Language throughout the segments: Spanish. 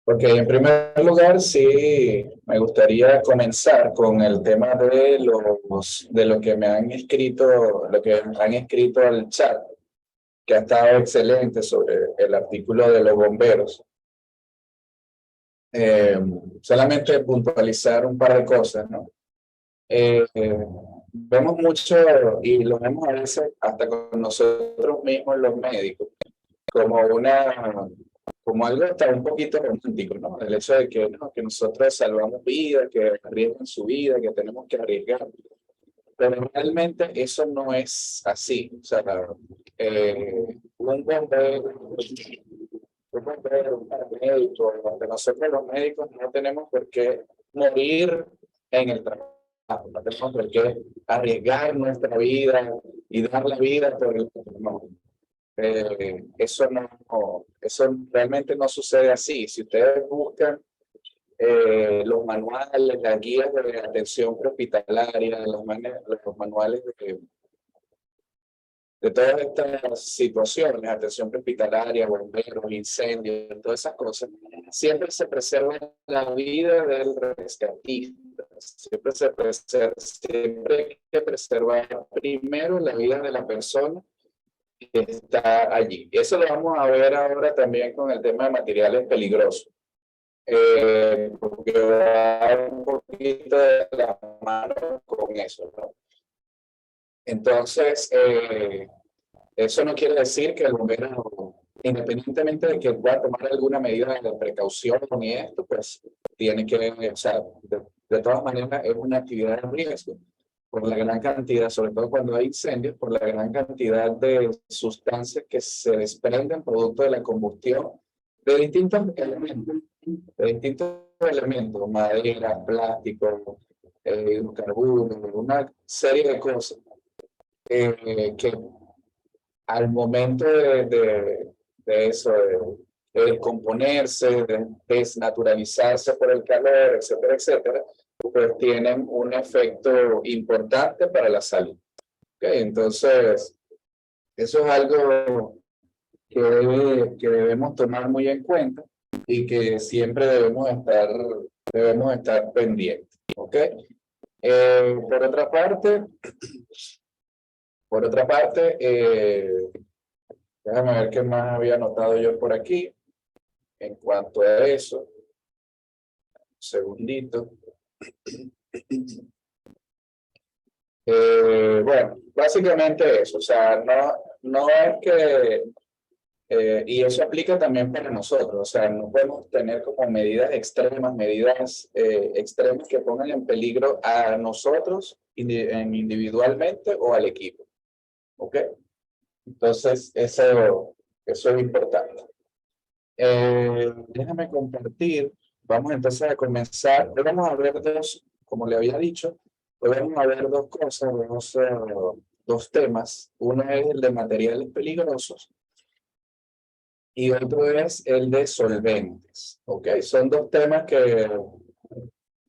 Ok, en primer lugar, sí, me gustaría comenzar con el tema de lo que me han escrito, lo que han escrito al chat, que ha estado excelente sobre el artículo de los bomberos. Eh, Solamente puntualizar un par de cosas, ¿no? Eh, eh, Vemos mucho y lo vemos a veces hasta con nosotros mismos los médicos como como algo hasta un poquito romántico, ¿no? El hecho de que, ¿no? Que nosotros salvamos vidas, que arriesgan su vida, que tenemos que arriesgar. Pero realmente eso no es así. O sea, un bombero, un paramédico, donde nosotros los médicos no tenemos por qué morir en el trabajo, no tenemos por qué arriesgar nuestra vida y dar la vida por el no. Eso no, eso realmente no sucede así. Si ustedes buscan los manuales, las guías de atención prehospitalaria, los manuales de todas estas situaciones, atención prehospitalaria, bomberos, incendios, todas esas cosas, siempre se preserva la vida del rescatista, siempre hay que preservar primero la vida de la persona que está allí. Eso lo vamos a ver ahora también con el tema de materiales peligrosos, porque va un poquito de la mano con eso, ¿no? Entonces, eso no quiere decir que el bombero, independientemente de que pueda tomar alguna medida de precaución y esto, pues tiene que, o sea, de todas maneras es una actividad de riesgo por la gran cantidad, sobre todo cuando hay incendios, por la gran cantidad de sustancias que se desprenden producto de la combustión de distintos elementos, madera, plástico, hidrocarburos, una serie de cosas que al momento de eso, de descomponerse, de desnaturalizarse por el calor, etcétera, etcétera, pues tienen un efecto importante para la salud. ¿Okay? Entonces, eso es algo que debemos tomar muy en cuenta y que siempre debemos estar pendientes. ¿Okay? Por otra parte, déjame ver qué más había notado yo por aquí en cuanto a eso. Un segundito. Bueno, básicamente eso, o sea, no es que, y eso aplica también para nosotros, o sea, no podemos tener como medidas extremas que pongan en peligro a nosotros individualmente o al equipo, ¿ok? Entonces, eso es importante. Déjame compartir. Vamos entonces a comenzar. Hoy vamos a ver como le había dicho, hoy vamos a ver dos cosas, dos temas. Uno es el de materiales peligrosos y otro es el de solventes. ¿Ok? Son dos temas que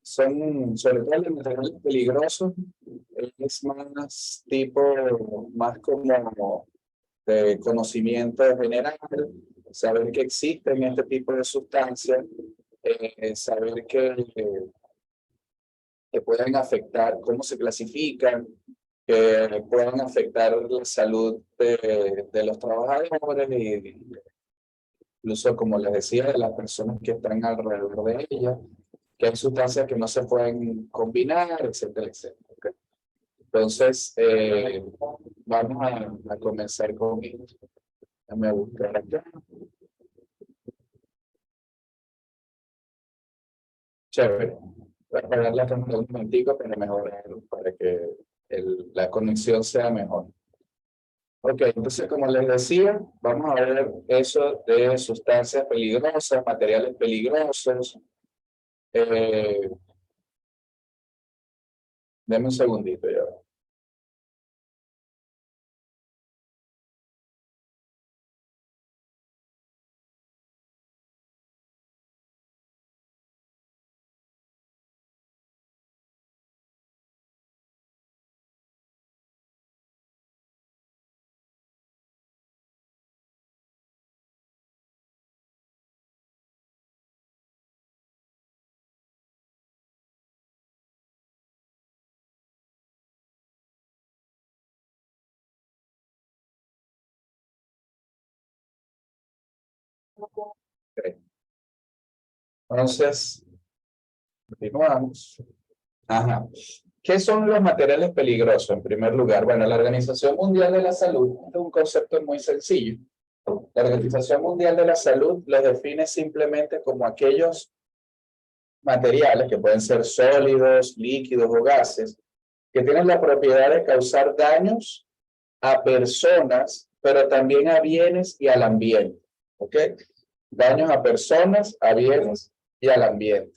son, sobre todo el de materiales peligrosos, es más tipo, más como de conocimiento general, saber que existen este tipo de sustancias, saber que pueden afectar, cómo se clasifican, que pueden afectar la salud de los trabajadores y incluso, como les decía, de las personas que están alrededor de ella, que hay sustancias que no se pueden combinar, etcétera, etcétera. ¿Ok? Entonces, vamos a comenzar con esto. Déjame buscar acá. Chévere. Voy a apagar la cámara un momentico para mejorar, para que la conexión sea mejor. Ok, entonces como les decía, vamos a ver eso de sustancias peligrosas, materiales peligrosos. Eh, Deme un segundito ya. Ok. Entonces, continuamos. Ajá. ¿Qué son los materiales peligrosos? En primer lugar, bueno, la Organización Mundial de la Salud es un concepto muy sencillo. La Organización Mundial de la Salud los define simplemente como aquellos materiales que pueden ser sólidos, líquidos o gases, que tienen la propiedad de causar daños a personas, pero también a bienes y al ambiente. ¿Ok? Daños a personas, a bienes y al ambiente.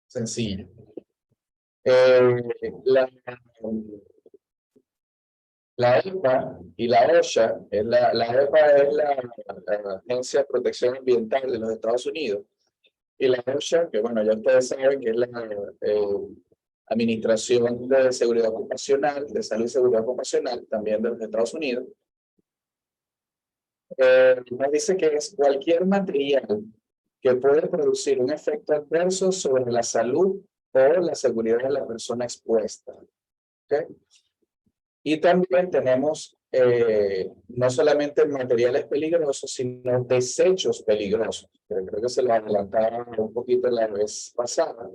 Sencillo. La, la EPA y la OSHA, la EPA es la Agencia de Protección Ambiental de los Estados Unidos, y la OSHA, que bueno, ya ustedes saben que es la Administración de Seguridad Ocupacional, de Salud y Seguridad Ocupacional, también de los Estados Unidos, nos dice que es cualquier material que puede producir un efecto adverso sobre la salud o la seguridad de la persona expuesta. ¿Okay? Y también tenemos no solamente materiales peligrosos, sino desechos peligrosos. Creo que se lo adelantaba un poquito la vez pasada.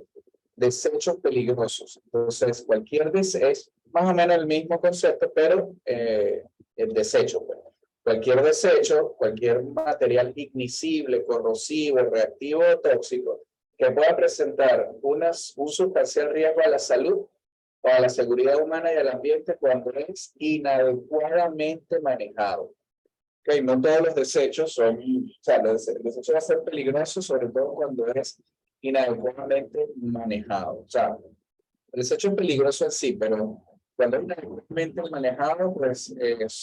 Desechos peligrosos. Entonces, cualquier desecho, es más o menos el mismo concepto, pero el desecho. Pues. Cualquier desecho, cualquier material igniscible, corrosivo, reactivo o tóxico que pueda presentar un sustancial riesgo a la salud o a la seguridad humana y al ambiente cuando es inadecuadamente manejado. Okay, no todos los desechos son, o sea, el desecho va a ser peligroso, sobre todo cuando es inadecuadamente manejado. O sea, el desecho es peligroso en sí, pero cuando es inadecuadamente manejado, pues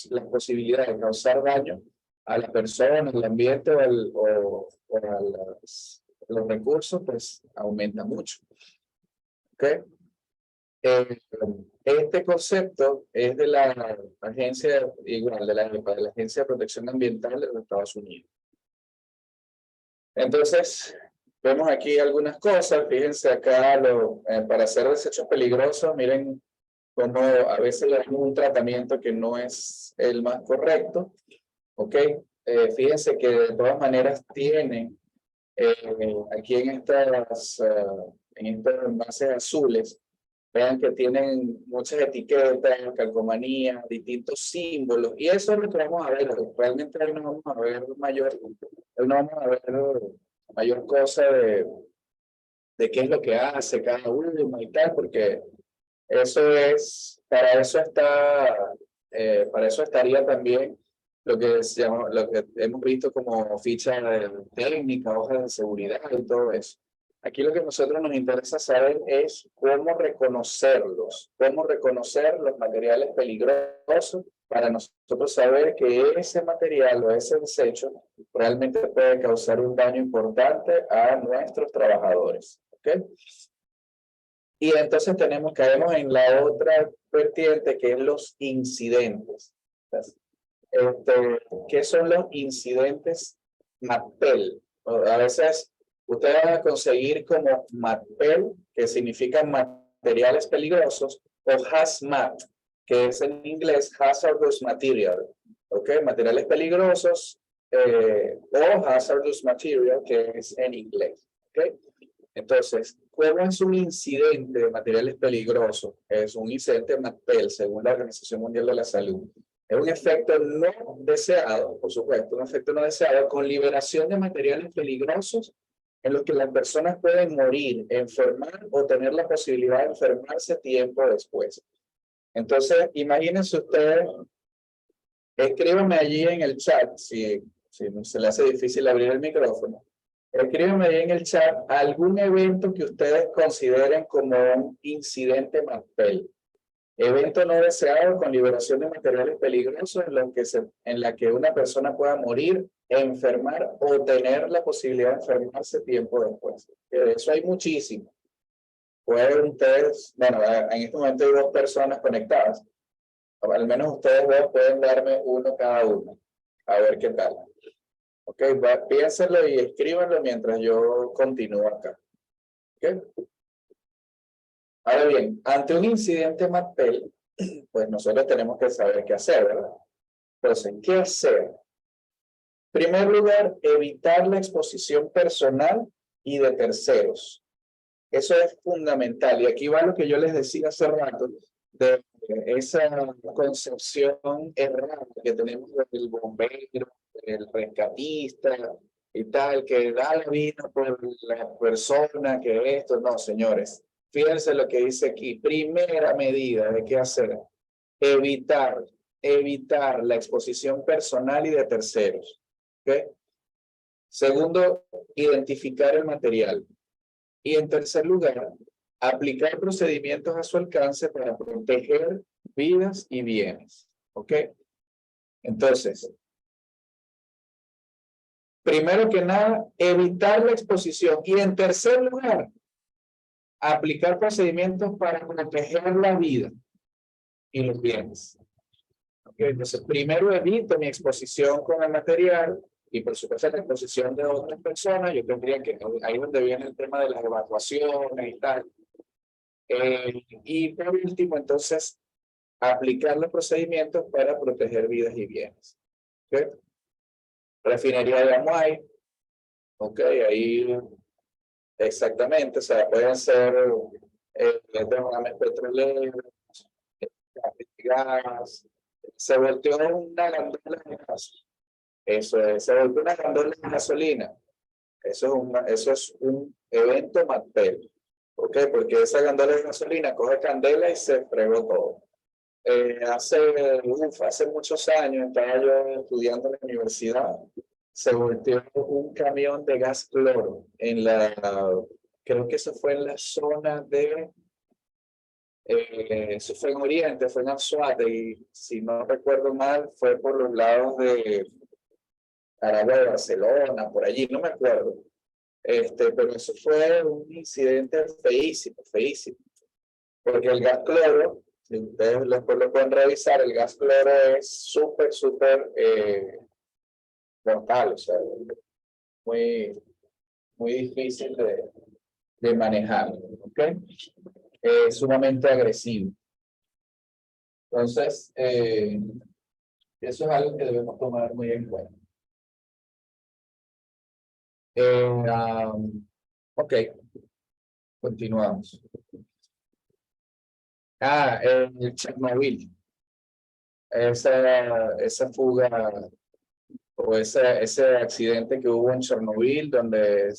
la posibilidad de causar daño a la persona, al ambiente o a los recursos, pues aumenta mucho. ¿Okay? Este concepto es de la agencia, igual, de la Agencia de Protección Ambiental de los Estados Unidos. Entonces, vemos aquí algunas cosas. Fíjense acá, para hacer desechos peligrosos, miren cómo a veces le damos un tratamiento que no es el más correcto. ¿Ok? Fíjense que de todas maneras tienen aquí en estas envases azules, vean que tienen muchas etiquetas, calcomanías, distintos símbolos, y eso es lo que vamos a ver. Realmente ahí no vamos a ver mayor cosa de qué es lo que hace cada uno y tal, porque eso es, para eso estaría también lo que hemos visto como ficha técnica, hojas de seguridad y todo eso. Aquí lo que a nosotros nos interesa saber es cómo reconocer los materiales peligrosos para nosotros saber que ese material o ese desecho realmente puede causar un daño importante a nuestros trabajadores. ¿Okay? Y entonces caemos en la otra vertiente que es los incidentes. ¿Qué son los incidentes MAPPEL? A veces ustedes van a conseguir como MAPPEL, que significa materiales peligrosos, o HAZMAT, que es en inglés Hazardous Material. ¿Ok? Materiales peligrosos o Hazardous Material, que es en inglés. ¿Ok? Entonces, ¿cómo es un incidente de materiales peligrosos? Es un incidente MAPPEL, según la Organización Mundial de la Salud. Es un efecto no deseado, por supuesto, un efecto no deseado con liberación de materiales peligrosos en los que las personas pueden morir, enfermar o tener la posibilidad de enfermarse tiempo después. Entonces, imagínense ustedes, escríbanme allí en el chat, si se le hace difícil abrir el micrófono, escríbanme ahí en el chat algún evento que ustedes consideren como un incidente MAPPEL. Evento no deseado con liberación de materiales peligrosos en la que una persona pueda morir, enfermar o tener la posibilidad de enfermarse tiempo después. De eso hay muchísimo. Pueden ustedes, bueno, en este momento hay 2 personas conectadas. Al menos ustedes 2 pueden darme uno cada uno. A ver qué tal. Ok, piénsenlo y escríbanlo mientras yo continúo acá. Ok. Ahora bien, ante un incidente MAPPEL, pues nosotros tenemos que saber qué hacer, ¿verdad? Entonces, ¿qué hacer? primer lugar, evitar la exposición personal y de terceros. Eso es fundamental. Y aquí va lo que yo les decía hace rato, de esa concepción errada que tenemos del bombero, del rescatista y tal, que da la vida por la persona, que esto. No, señores. Fíjense lo que dice aquí. Primera medida de qué hacer. Evitar la exposición personal y de terceros. ¿Okay? Segundo, identificar el material. Y en tercer lugar, aplicar procedimientos a su alcance para proteger vidas y bienes. ¿Ok? Entonces, primero que nada, evitar la exposición. Y en tercer lugar, aplicar procedimientos para proteger la vida y los bienes. ¿Ok? Entonces, primero evito mi exposición con el material y por supuesto la exposición de otras personas. Yo tendría que, ahí donde viene el tema de las evacuaciones y tal. Y por último, entonces, aplicar los procedimientos para proteger vidas y bienes. ¿Okay? Refinería de Amuay, ok, ahí exactamente, o sea, pueden ser derrames petroleros, gas, se volteó una gandola de gas, eso es, se volteó una gandola de gasolina, eso es un evento MATPEL, ok, porque esa gandola de gasolina coge candela y se fregó todo. Hace muchos años estaba yo estudiando en la universidad, se volteó un camión de gas cloro creo que eso fue en la zona eso fue en Oriente, fue en Anzoátegui, y si no recuerdo mal, fue por los lados de Aragua de Barcelona, por allí, no me acuerdo. Pero eso fue un incidente feísimo, feísimo, porque el gas cloro, si ustedes después lo pueden revisar, el gas cloro es súper, súper mortal, o sea, muy, muy difícil de manejar, ¿ok? Es sumamente agresivo. Entonces, eso es algo que debemos tomar muy en cuenta. Ok, continuamos. El Chernobyl. Esa fuga o ese accidente que hubo en Chernobyl, donde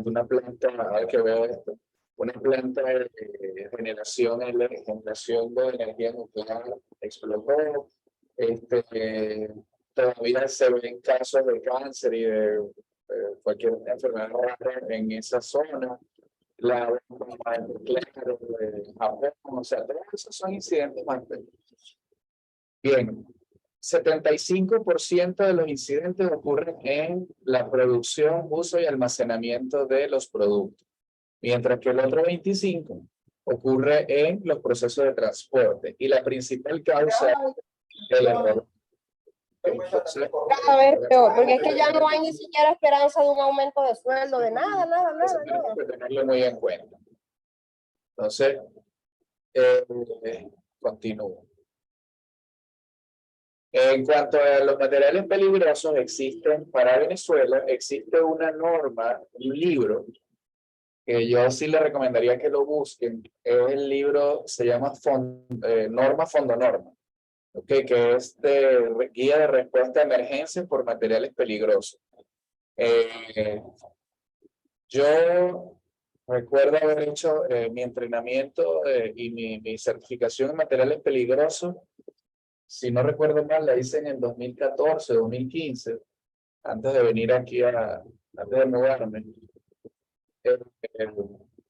una planta, ahora que veo esto, una planta de generación de energía nuclear explotó. Todavía se ven casos de cáncer y de cualquier enfermedad rara en esa zona. La bomba nuclear de Japón, o sea, todos esos son incidentes más. Bien, 75% de los incidentes ocurren en la producción, uso y almacenamiento de los productos, mientras que el otro 25% ocurre en los procesos de transporte. Y la principal causa es el error. Cada vez peor, porque es que ya no hay ni siquiera esperanza de un aumento de sueldo, de nada. Tenemos que tenerlo muy en cuenta. Entonces, continúo. En cuanto a los materiales peligrosos, para Venezuela, existe una norma, un libro, que yo sí le recomendaría que lo busquen. El libro se llama Norma Fondo Norma, ¿okay? Que es de guía de respuesta a emergencias por materiales peligrosos. Yo recuerdo haber hecho mi entrenamiento y mi certificación en materiales peligrosos. Si no recuerdo mal, la hice en el 2014, 2015, antes de venir aquí antes de mudarme.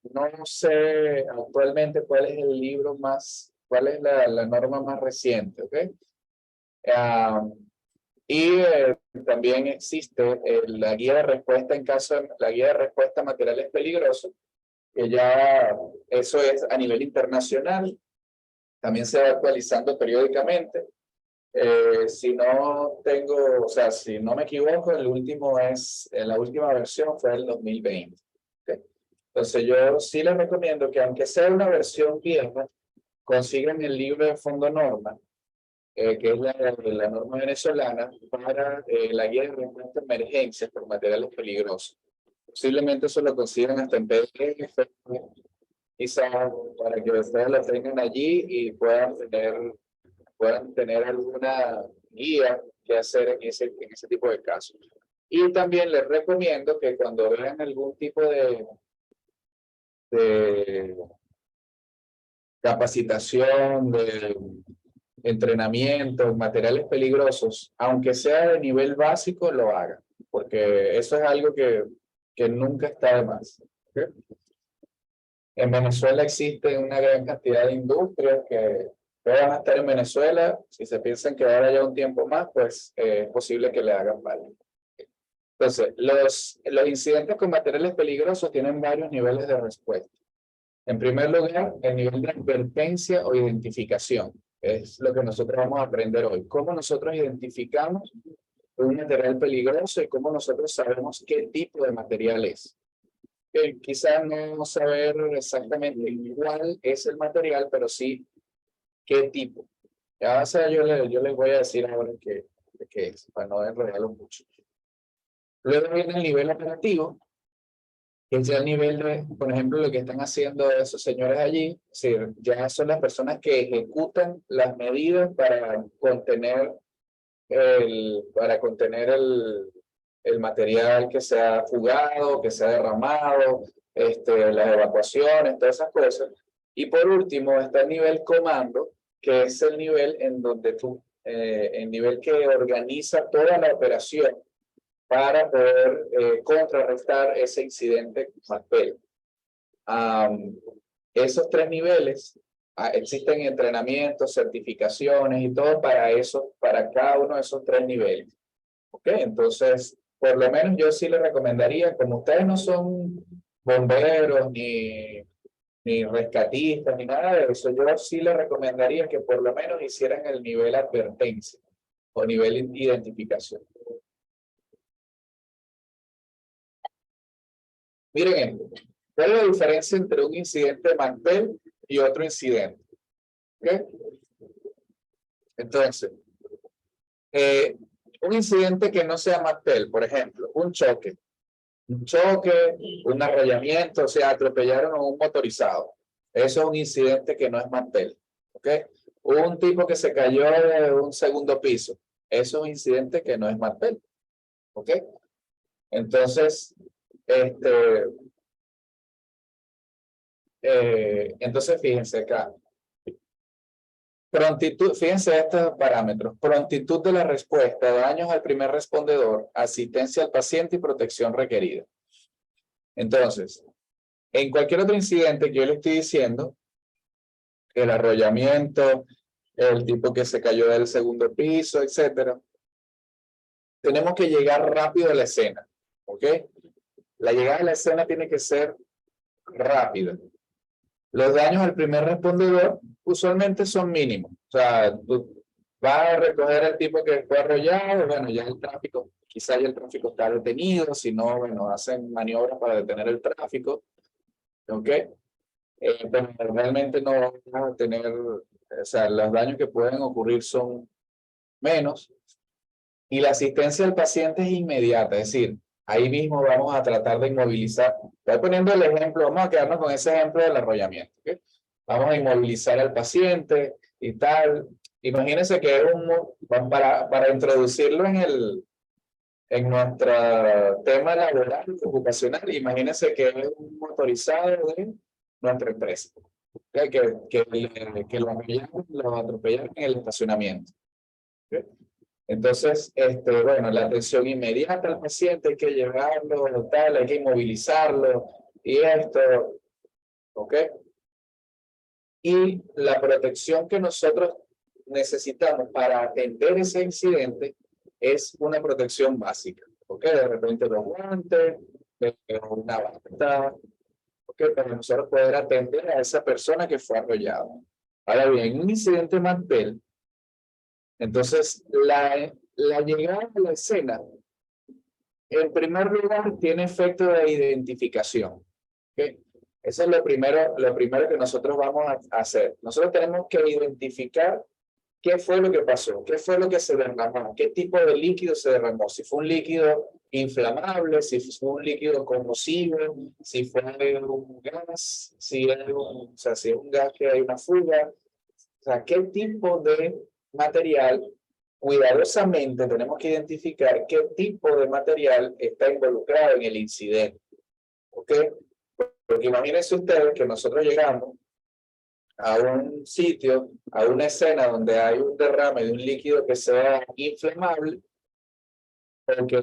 No sé actualmente cuál es el libro cuál es la norma más reciente, ¿ok? Y también existe la guía de respuesta la guía de respuesta a materiales peligrosos, que ya eso es a nivel internacional, también se va actualizando periódicamente. Si no me equivoco, la última versión fue el 2020. ¿Okay? Entonces yo sí les recomiendo que aunque sea una versión vieja, consigan el libro de Fondo Norma, que es la norma venezolana para la guía de respuesta a emergencias por materiales peligrosos. Posiblemente eso lo consigan hasta en PDF, quizás para que ustedes lo tengan allí y puedan tener alguna guía que hacer en ese tipo de casos. Y también les recomiendo que cuando vean algún tipo de capacitación, de entrenamiento, materiales peligrosos, aunque sea de nivel básico, lo hagan, porque eso es algo que nunca está de más. ¿Okay? En Venezuela existe una gran cantidad de industrias que van a estar en Venezuela. Si se piensan que ahora ya un tiempo más, pues es posible que le hagan mal. Entonces, los incidentes con materiales peligrosos tienen varios niveles de respuesta. En primer lugar, el nivel de advertencia o identificación. Es lo que nosotros vamos a aprender hoy. Cómo nosotros identificamos un material peligroso y cómo nosotros sabemos qué tipo de material es. Quizás no saber exactamente cuál es el material, pero sí qué tipo. Ya, o sea, yo les voy a decir ahora qué es, para no enredarlo mucho. Luego viene el nivel operativo, que es ya el nivel de, por ejemplo, lo que están haciendo esos señores allí. Es decir, ya son las personas que ejecutan las medidas para contener el material que se ha fugado, que se ha derramado, las evacuaciones, todas esas cosas. Y por último está el nivel comando, que es el nivel en donde el nivel que organiza toda la operación para poder contrarrestar ese incidente MACPEL. Esos tres niveles, existen entrenamientos, certificaciones y todo para cada uno de esos tres niveles. ¿Ok? Entonces, por lo menos yo sí les recomendaría, como ustedes no son bomberos ni rescatistas ni nada de eso, yo sí les recomendaría que por lo menos hicieran el nivel advertencia o nivel identificación. Miren esto. ¿Cuál es la diferencia entre un incidente de MACPEL y otro incidente? ¿Okay? Entonces, un incidente que no sea MACPEL, por ejemplo, un choque, un arrollamiento, o sea, atropellaron a un motorizado. Eso es un incidente que no es MACPEL. ¿Okay? Un tipo que se cayó de un segundo piso. Eso es un incidente que no es MACPEL. ¿Ok? Entonces, entonces fíjense acá. Prontitud, fíjense estos parámetros. Prontitud de la respuesta, daños al primer respondedor, asistencia al paciente y protección requerida. Entonces, en cualquier otro incidente que yo le estoy diciendo, el arrollamiento, el tipo que se cayó del segundo piso, etcétera, tenemos que llegar rápido a la escena. ¿Ok? La llegada a la escena tiene que ser rápida. Los daños al primer respondedor usualmente son mínimos. O sea, tú vas a recoger al tipo que fue arrollado, bueno, ya el tráfico, quizá ya el tráfico está detenido, si no, bueno, hacen maniobras para detener el tráfico. ¿Ok? Pero realmente no vamos a tener, o sea, los daños que pueden ocurrir son menos. Y la asistencia al paciente es inmediata, es decir, ahí mismo vamos a tratar de inmovilizar. Estoy poniendo el ejemplo, vamos a quedarnos con ese ejemplo del arrollamiento. ¿Okay? Vamos a inmovilizar al paciente y tal. Imagínense que es para introducirlo en nuestro tema laboral, ocupacional, imagínense que es un motorizado de nuestra empresa. ¿Okay? Que lo atropellaron en el estacionamiento. ¿Okay? Entonces, bueno, la atención inmediata al paciente, hay que llevarlo, tal, hay que inmovilizarlo, y esto, ¿ok? Y la protección que nosotros necesitamos para atender ese incidente es una protección básica, ¿ok? De repente los guantes, una bata, ¿ok? Para nosotros poder atender a esa persona que fue arrollada. Ahora bien, un incidente MACPEL, entonces, la llegada a la escena, en primer lugar, tiene efecto de identificación. ¿Okay? Eso es lo primero que nosotros vamos a hacer. Nosotros tenemos que identificar ¿Qué fue lo que pasó? ¿Qué fue lo que se derramó? ¿Qué tipo de líquido se derramó? Si fue un líquido inflamable, si fue un líquido corrosivo, si fue un gas, o sea, si es un gas que hay una fuga. O sea, ¿qué tipo de material? Cuidadosamente tenemos que identificar qué tipo de material está involucrado en el incidente. ¿Ok? Porque imagínense ustedes que nosotros llegamos a un sitio, a una escena donde hay un derrame de un líquido que sea inflamable, porque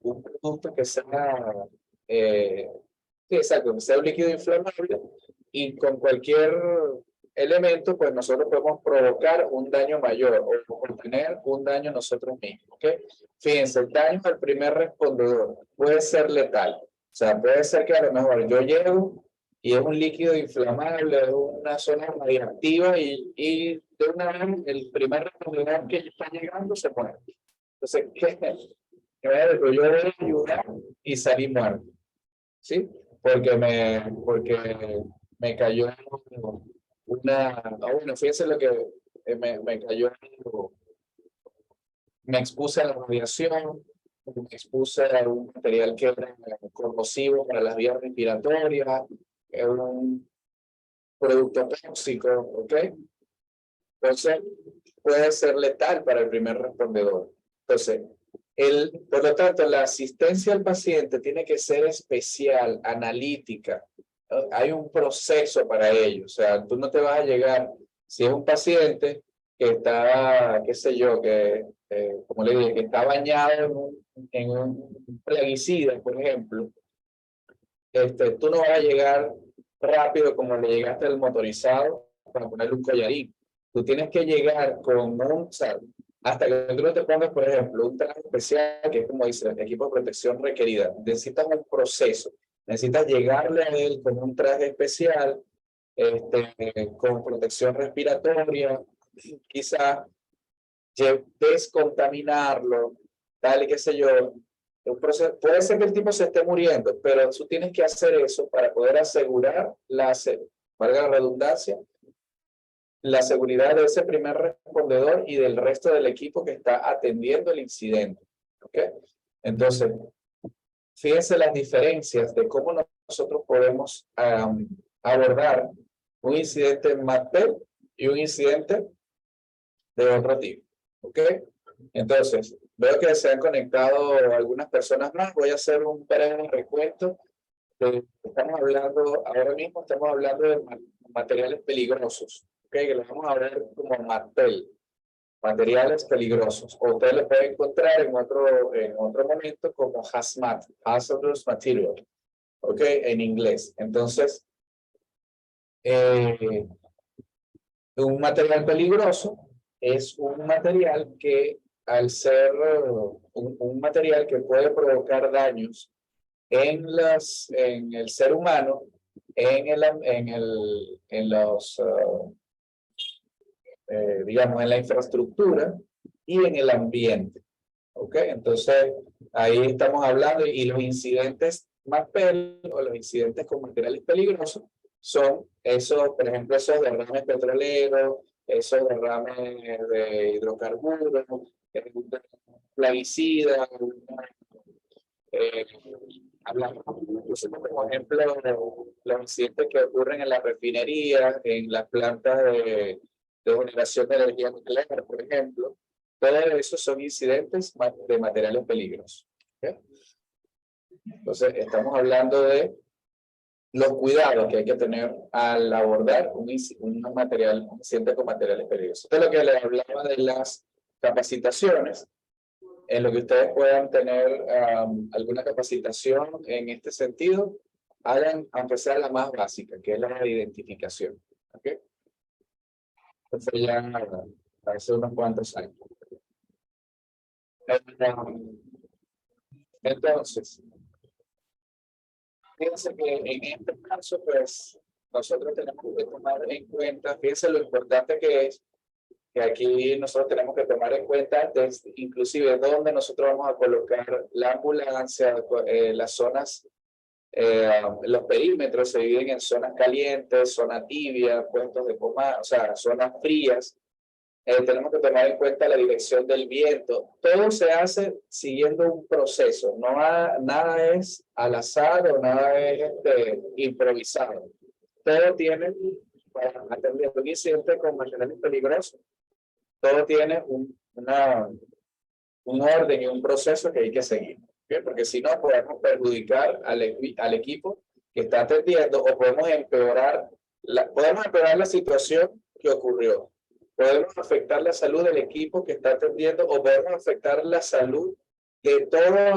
un producto que sea, eh, sí, exacto, que sea un líquido inflamable, y con cualquier elemento, pues nosotros podemos provocar un daño mayor o obtener un daño nosotros mismos. ¿Okay? Fíjense, el daño al primer respondedor puede ser letal. O sea, puede ser que a lo mejor yo llego y es un líquido inflamable, es una zona radiactiva y de una vez el primer respondedor que está llegando se muere. Entonces, yo voy a ayudar y salí muerto, ¿sí? Porque me cayó bueno, fíjense lo que me cayó, me expuse a la radiación, me expuse a un material que era corrosivo para las vías respiratorias, es un producto tóxico, ¿ok? Entonces, puede ser letal para el primer respondedor. Entonces, por lo tanto, la asistencia al paciente tiene que ser especial, analítica. ¿No? Hay un proceso para ello. O sea, tú no te vas a llegar, si es un paciente que está, qué sé yo, como le dije, que está bañado en un plaguicida, por ejemplo, tú no vas a llegar rápido como le llegaste al motorizado para ponerle un collarín. Tú tienes que llegar con o sea, hasta que tú no te pongas, por ejemplo, un traje especial, que es como dice, el equipo de protección requerida. Necesitas un proceso. Necesitas llegarle a él con un traje especial, con protección respiratoria, quizá descontaminarlo, tal y qué sé yo. Puede ser que el tipo se esté muriendo, pero tú tienes que hacer eso para poder asegurar valga la redundancia, la seguridad de ese primer respondedor y del resto del equipo que está atendiendo el incidente. ¿Ok? Entonces, fíjense las diferencias de cómo nosotros podemos abordar un incidente en MATPEL y un incidente de otro tipo. ¿Ok? Entonces, veo que se han conectado algunas personas más. Voy a hacer un breve recuento. Estamos hablando, ahora mismo estamos hablando de materiales peligrosos. ¿Ok? Que los vamos a ver como MATPEL, materiales peligrosos. O usted lo puede encontrar en otro momento como HAZMAT, Hazardous Material. ¿Ok? En inglés. Entonces, un material peligroso es un material que, al ser un material que puede provocar daños en el ser humano, digamos, en la infraestructura y en el ambiente. ¿Ok? Entonces, ahí estamos hablando, y los incidentes MAPEL o los incidentes con materiales peligrosos son esos, por ejemplo, esos derrames petroleros, esos derrames de hidrocarburos, plaguicidas, eh, hablamos como ejemplo los incidentes que ocurren en las refinerías, en las plantas de generación de energía nuclear, por ejemplo. Todo eso son incidentes de materiales peligrosos. ¿Okay? Entonces, estamos hablando de los cuidados que hay que tener al abordar un incidente con materiales peligrosos. Esto es lo que les hablaba de las capacitaciones, en lo que ustedes puedan tener alguna capacitación en este sentido, hagan, aunque sea la más básica, que es la de identificación. ¿Okay? Entonces ya hace unos cuantos años. Entonces, fíjense que en este caso, pues, nosotros tenemos que tomar en cuenta, fíjense lo importante que es, que aquí nosotros tenemos que tomar en cuenta inclusive dónde nosotros vamos a colocar la ambulancia, las zonas, los perímetros se dividen en zonas calientes, zona tibia, puestos de pomada, o sea, zonas frías, tenemos que tomar en cuenta la dirección del viento. Todo se hace siguiendo un proceso, nada es al azar o nada es improvisado. Todo tiene, para atender un incidente con materiales peligrosos, todo tiene un orden y un proceso que hay que seguir, ¿okay? Porque si no podemos perjudicar al equipo que está atendiendo o podemos empeorar la situación que ocurrió. Podemos afectar la salud del equipo que está atendiendo o podemos afectar la salud de toda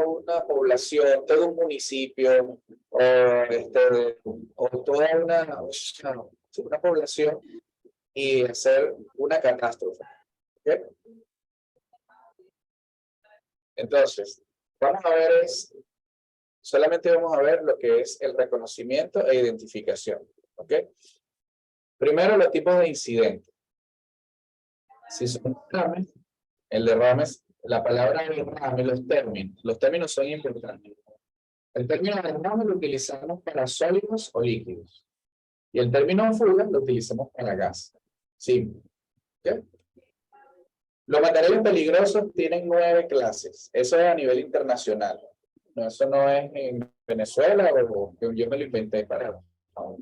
una población, todo un municipio o toda una población y hacer una catástrofe. ¿Okay? Entonces, solamente vamos a ver lo que es el reconocimiento e identificación. ¿Ok? Primero, los tipos de incidentes. Si son derrames, el derrame, la palabra derrame, los términos son importantes. El término derrame lo utilizamos para sólidos o líquidos. Y el término fuga lo utilizamos para gas. Sí. ¿Ok? Los materiales peligrosos tienen 9 clases. Eso es a nivel internacional. No, eso no es en Venezuela o que yo me lo inventé para. No.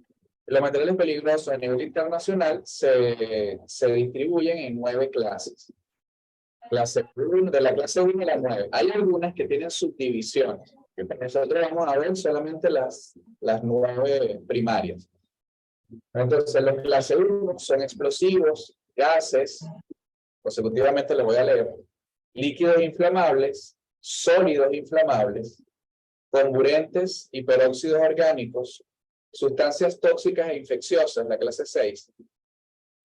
Los materiales peligrosos a nivel internacional se distribuyen en 9 clases. De la clase 1 a la 9. Hay algunas que tienen subdivisiones. Que nosotros vamos a ver solamente las 9 primarias. Entonces, los clase 1 son explosivos, gases. Consecutivamente les voy a leer: líquidos inflamables, sólidos inflamables, comburentes y peróxidos orgánicos, sustancias tóxicas e infecciosas, la clase 6,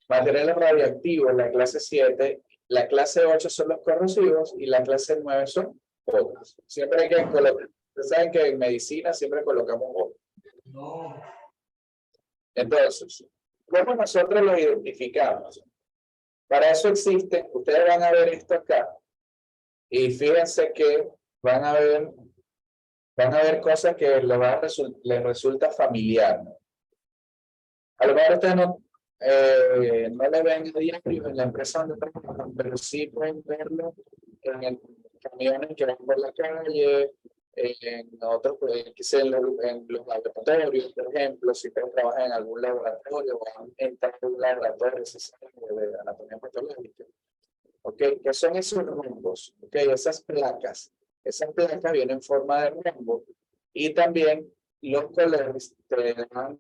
materiales radiactivos, la clase 7, la clase 8 son los corrosivos y la clase 9 son otros. Siempre hay que colocar, ustedes saben que en medicina siempre colocamos otros. No. Entonces, ¿cómo nosotros los identificamos? Para eso existen, ustedes van a ver esto acá, y fíjense que van a ver cosas que les resulta familiar, ¿no? A lo mejor ustedes no le ven a diario en la empresa donde trabajan, pero sí pueden verlo en camiones que van por la calle, en otros, en los laboratorios, por ejemplo, si ustedes trabajan en algún laboratorio o han entrado en un laboratorio de anatomía patológica. ¿Ok? ¿Qué son esos rombos? ¿Ok? Esas placas vienen en forma de rombo y también los colores te van a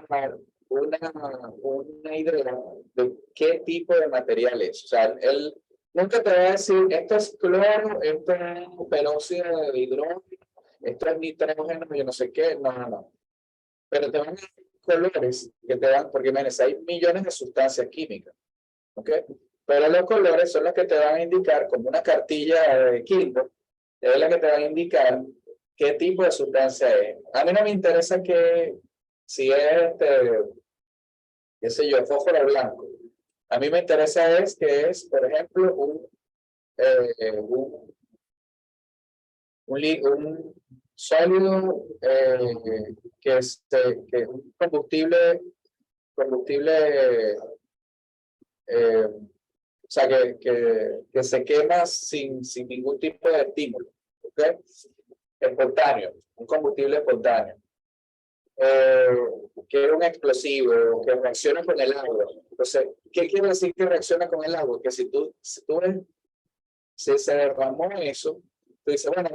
dar una idea de qué tipo de material es. O sea, él nunca te va a decir, esto es cloro, esto es peróxido de hidrógeno, esto es nitrógeno, yo no sé qué, no. Pero te van a dar colores que te dan, porque imagínense, hay millones de sustancias químicas, ¿ok? Pero los colores son los que te van a indicar, como una cartilla de químico, es la que te va a indicar qué tipo de sustancia es. A mí no me interesa si es, qué sé yo, fósforo blanco. A mí me interesa que es, por ejemplo, un sólido que un combustible o sea, que se quema sin ningún tipo de estímulo, ¿ok? Espontáneo, un combustible espontáneo. Que es un explosivo, que reacciona con el agua. Entonces, ¿qué quiere decir que reacciona con el agua? Que si se derramó eso, tú dices, bueno,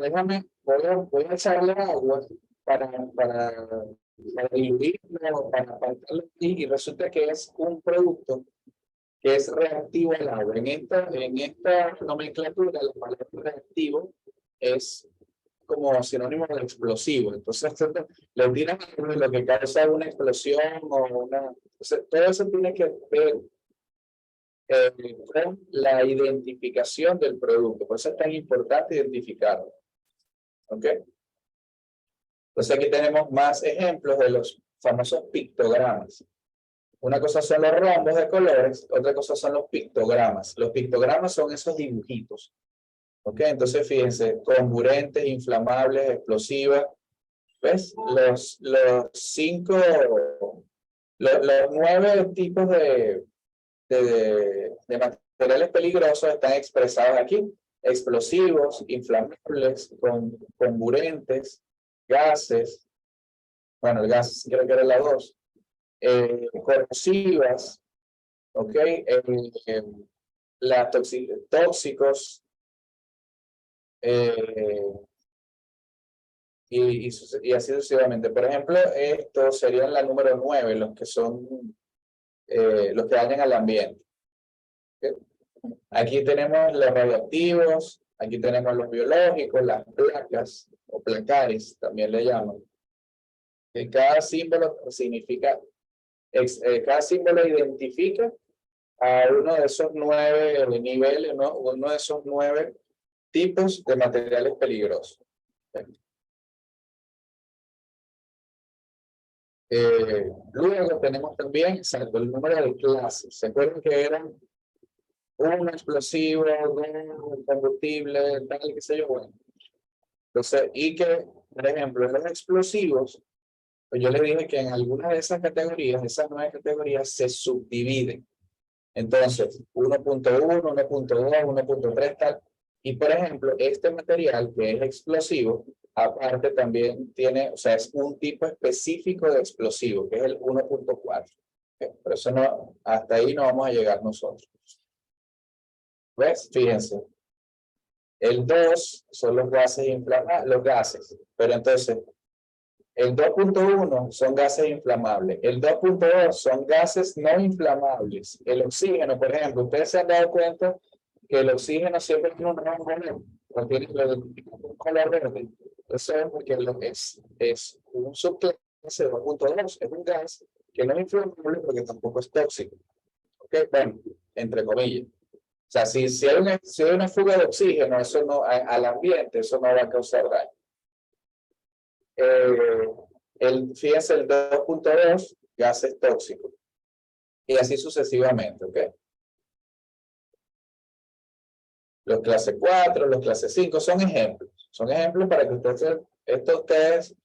voy a echarle agua para diluirlo, para apartarlo y resulta que es un producto que es reactivo al agua. En esta nomenclatura, la palabra reactivo es como sinónimo de explosivo. Entonces, le tiran lo que causa una explosión o una... Entonces, todo eso tiene que ver con la identificación del producto. Por eso es tan importante identificarlo. ¿Ok? Entonces, aquí tenemos más ejemplos de los famosos pictogramas. Una cosa son los rombos de colores, otra cosa son los pictogramas. Los pictogramas son esos dibujitos. ¿Ok? Entonces, fíjense, comburentes, inflamables, explosivas. ¿Ves? Los 9 tipos de de materiales peligrosos están expresados aquí. Explosivos, inflamables, comburentes, gases. Bueno, el gas creo que era la 2. Corrosivas, ¿ok? Tóxicos, y así sucesivamente. Por ejemplo, estos serían la número 9, los que son, los que dañan al ambiente. ¿Okay? Aquí tenemos los radioactivos, aquí tenemos los biológicos, las placas, o placares, también le llaman. Que cada símbolo significa, cada símbolo identifica a uno de esos 9 niveles, ¿no? Uno de esos 9 tipos de materiales peligrosos. Luego tenemos también, exacto, el número de clases. ¿Se acuerdan que eran un explosivo, un combustible, tal, qué sé yo? Bueno, entonces, y que, por ejemplo, en los explosivos, pues yo les dije que en algunas de esas categorías, esas 9 categorías, se subdividen. Entonces, 1.1, 1.2, 1.3, tal. Y, por ejemplo, este material que es explosivo, aparte también tiene, o sea, es un tipo específico de explosivo, que es el 1.4. Pero eso no, hasta ahí no vamos a llegar nosotros. ¿Ves? Fíjense. El 2 son los gases inflamables, los gases. Pero entonces, el 2.1 son gases inflamables. El 2.2 son gases no inflamables. El oxígeno, por ejemplo, ustedes se han dado cuenta que el oxígeno siempre tiene un rojo verde, o tiene un color verde. Eso es porque es un subclase 2.2, es un gas que no es inflamable porque tampoco es tóxico. ¿Ok? Bueno, entre comillas. O sea, si hay una fuga de oxígeno, eso no, al ambiente, eso no va a causar daño. Fíjense, el 2.2, gases tóxicos. Y así sucesivamente, ¿ok? Los clase 4, los clase 5, son ejemplos. Son ejemplos para que ustedes,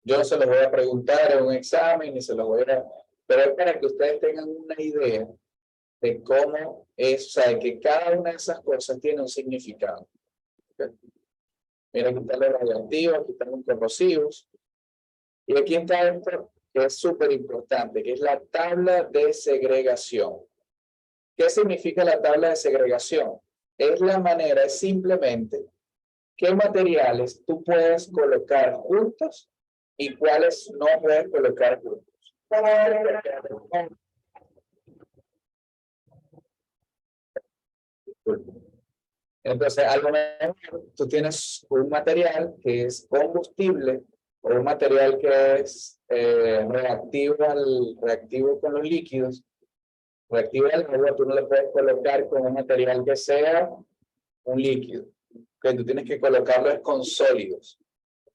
yo no se los voy a preguntar en un examen, ni se los voy a... Pero es para que ustedes tengan una idea de cómo es, o sea, de que cada una de esas cosas tiene un significado. ¿Okay? Mira, aquí están los radioactivos, aquí están los corrosivos. Y aquí está esto que es súper importante, que es la tabla de segregación. ¿Qué significa la tabla de segregación? Es la manera, es simplemente qué materiales tú puedes colocar juntos y cuáles no puedes colocar juntos. Entonces, a lo mejor tú tienes un material que es combustible o un material que es reactivo con los líquidos, reactivo al agua, tú no le puedes colocar con un material que sea un líquido, que tú tienes que colocarlo con sólidos,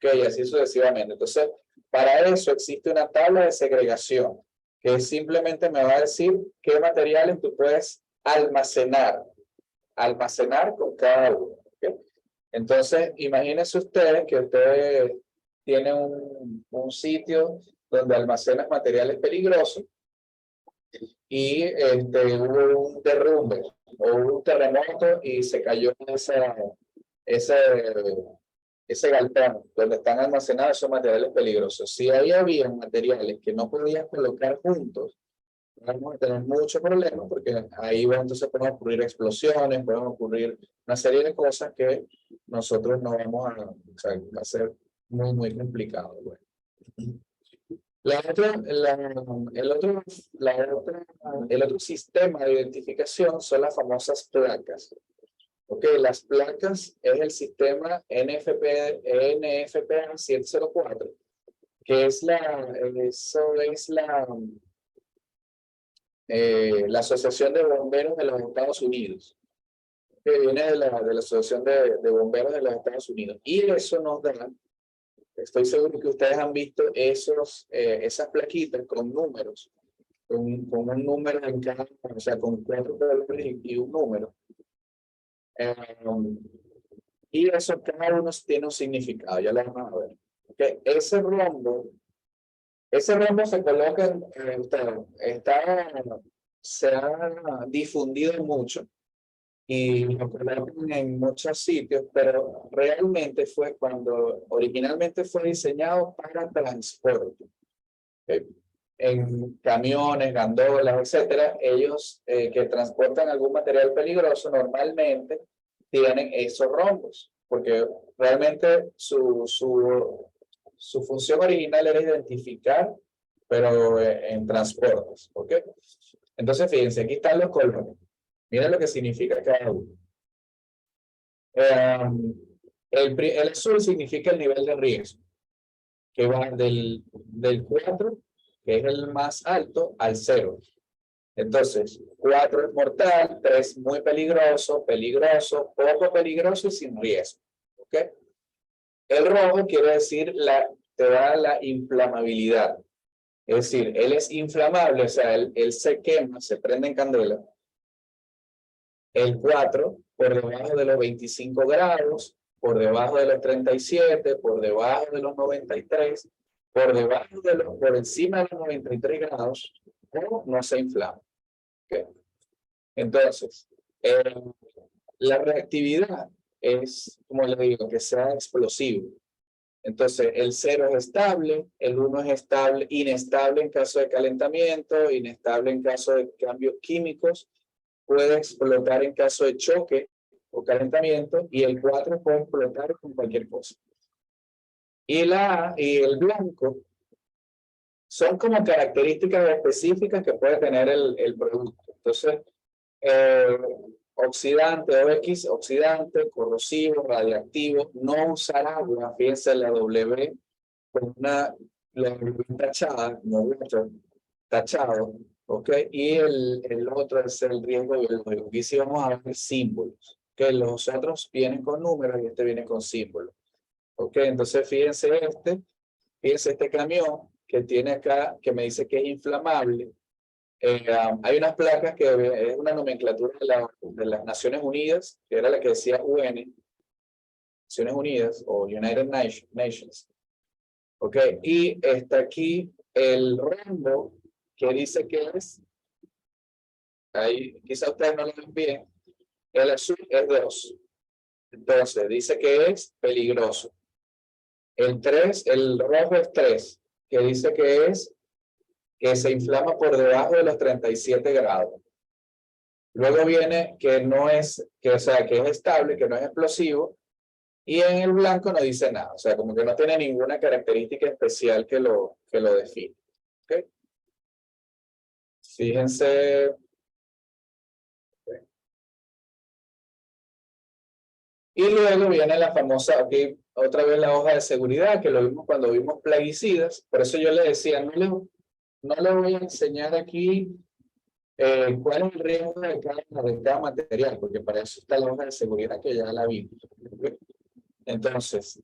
y así sucesivamente. Entonces, para eso existe una tabla de segregación, que simplemente me va a decir qué materiales tú puedes almacenar con cada uno. ¿Okay? Entonces, imagínense ustedes que ustedes tienen un sitio donde almacenas materiales peligrosos y hubo un derrumbe o un terremoto y se cayó ese galpón donde están almacenados esos materiales peligrosos. Si ahí había materiales que no podías colocar juntos, vamos a tener muchos problemas porque ahí entonces pueden ocurrir explosiones, pueden ocurrir una serie de cosas que nosotros no vamos o sea, va a ser muy, muy complicado. Bueno. El otro sistema de identificación son las famosas placas. Ok, las placas es el sistema NFPA 704, que es la Asociación de Bomberos de los Estados Unidos, que viene de la Asociación de Bomberos de los Estados Unidos. Y eso nos da, estoy seguro que ustedes han visto esas plaquitas con números, con un número en cada, o sea, con 4 colores y un número. Y eso cada uno tiene un significado, ya lo vamos a ver. Okay. Ese rombo se coloca, se ha difundido mucho y lo colocan en muchos sitios, pero realmente fue cuando originalmente fue diseñado para transporte. En camiones, gandolas, etcétera, ellos que transportan algún material peligroso normalmente tienen esos rombos, porque realmente su función original era identificar, pero en transportes, ¿ok? Entonces, fíjense, aquí están los colores. Miren lo que significa cada uno. El azul significa el nivel de riesgo, que va del 4, que es el más alto, al 0. Entonces, 4 es mortal, 3 muy peligroso, peligroso, poco peligroso y sin riesgo. ¿Ok? El rojo quiere decir, te da la inflamabilidad. Es decir, él es inflamable, o sea, él se quema, se prende en candela. El 4, por debajo de los 25 grados, por debajo de los 37, por debajo de los 93, por encima de los 93 grados, no se inflama. ¿Okay? Entonces, la reactividad es, como les digo, que sea explosivo. Entonces, el 0 es estable, el 1 es estable, inestable en caso de calentamiento, inestable en caso de cambios químicos, puede explotar en caso de choque o calentamiento, y el 4 puede explotar con cualquier cosa. Y la A y el blanco son como características específicas que puede tener el producto. Entonces, oxidante OX, oxidante, corrosivo, radiactivo, no usar agua, fíjense la W con la W tachada, no water, tachado, ¿ok? Y el otro es el riesgo biológico. Aquí sí vamos a ver símbolos, que los otros vienen con números y este viene con símbolos, ¿ok? Entonces fíjense este camión que tiene acá, que me dice que es inflamable. Hay unas placas que es una nomenclatura de las Naciones Unidas, que era la que decía UN, Naciones Unidas o United Nations. ¿Ok? Y está aquí el rango que dice que es, ahí quizá ustedes no lo ven bien, el azul es 2. Entonces dice que es peligroso. El rojo es 3, que dice que se inflama por debajo de los 37 grados. Luego viene que no es, que es estable, que no es explosivo, y en el blanco no dice nada, o sea, como que no tiene ninguna característica especial que lo define. ¿Okay? Fíjense. Okay. Y luego viene la famosa, aquí otra vez la hoja de seguridad, que lo vimos cuando vimos plaguicidas, por eso yo le decía, no le voy a enseñar aquí cuál es el riesgo de cada material, porque para eso está la hoja de seguridad que ya la vimos. Entonces,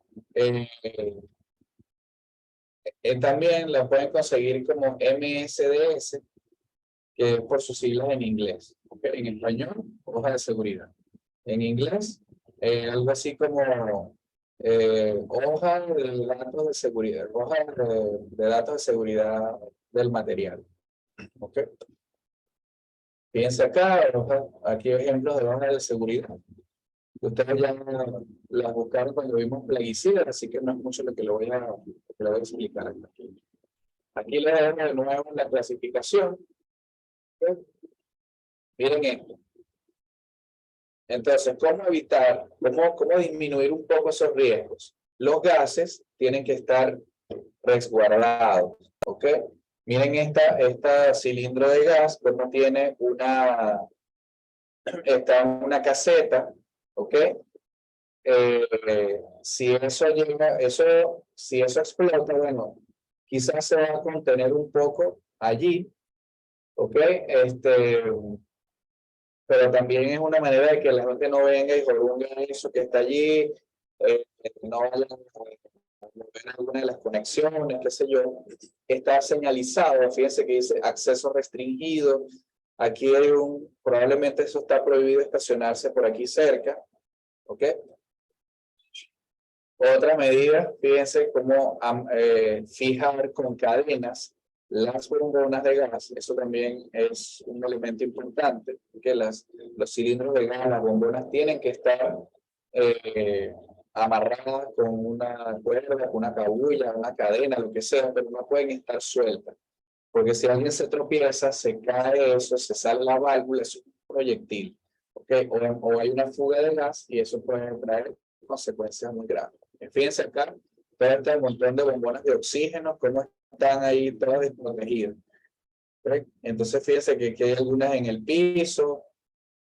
también la pueden conseguir como MSDS, que es por sus siglas en inglés. ¿Okay? En español, hoja de seguridad. En inglés, algo así como hoja de datos de seguridad, hoja de datos de seguridad del material. ¿Okay? Fíjense acá, aquí hay ejemplos de hojas de seguridad. Ustedes ya las buscaron cuando vimos plaguicidas, así que no es mucho lo que le voy a explicar aquí. Aquí les dejo de nuevo la clasificación. ¿Okay? Miren esto. Entonces, ¿cómo evitar, cómo disminuir un poco esos riesgos? Los gases tienen que estar resguardados, ¿ok? Miren esta cilindro de gas, como tiene una caseta, ¿ok? Si eso explota, bueno, quizás se va a contener un poco allí, ¿ok? Pero también es una manera de que la gente no venga y jolunga eso que está allí, no vaya a ver alguna de las conexiones, qué sé yo. Está señalizado, fíjense que dice acceso restringido. Aquí hay probablemente eso está prohibido estacionarse por aquí cerca, ¿ok? Otra medida, fíjense cómo fijar con cadenas las bombonas de gas, eso también es un elemento importante, que los cilindros de gas, las bombonas tienen que estar amarradas con una cuerda, con una cabulla, una cadena, lo que sea, pero no pueden estar sueltas. Porque si alguien se tropieza, se cae eso, se sale la válvula, es un proyectil. ¿Okay? O hay una fuga de gas y eso puede traer consecuencias muy graves. Fíjense acá, todo este montón de bombonas de oxígeno, cómo están ahí todas desprotegidas. ¿Okay? Entonces fíjense que hay algunas en el piso.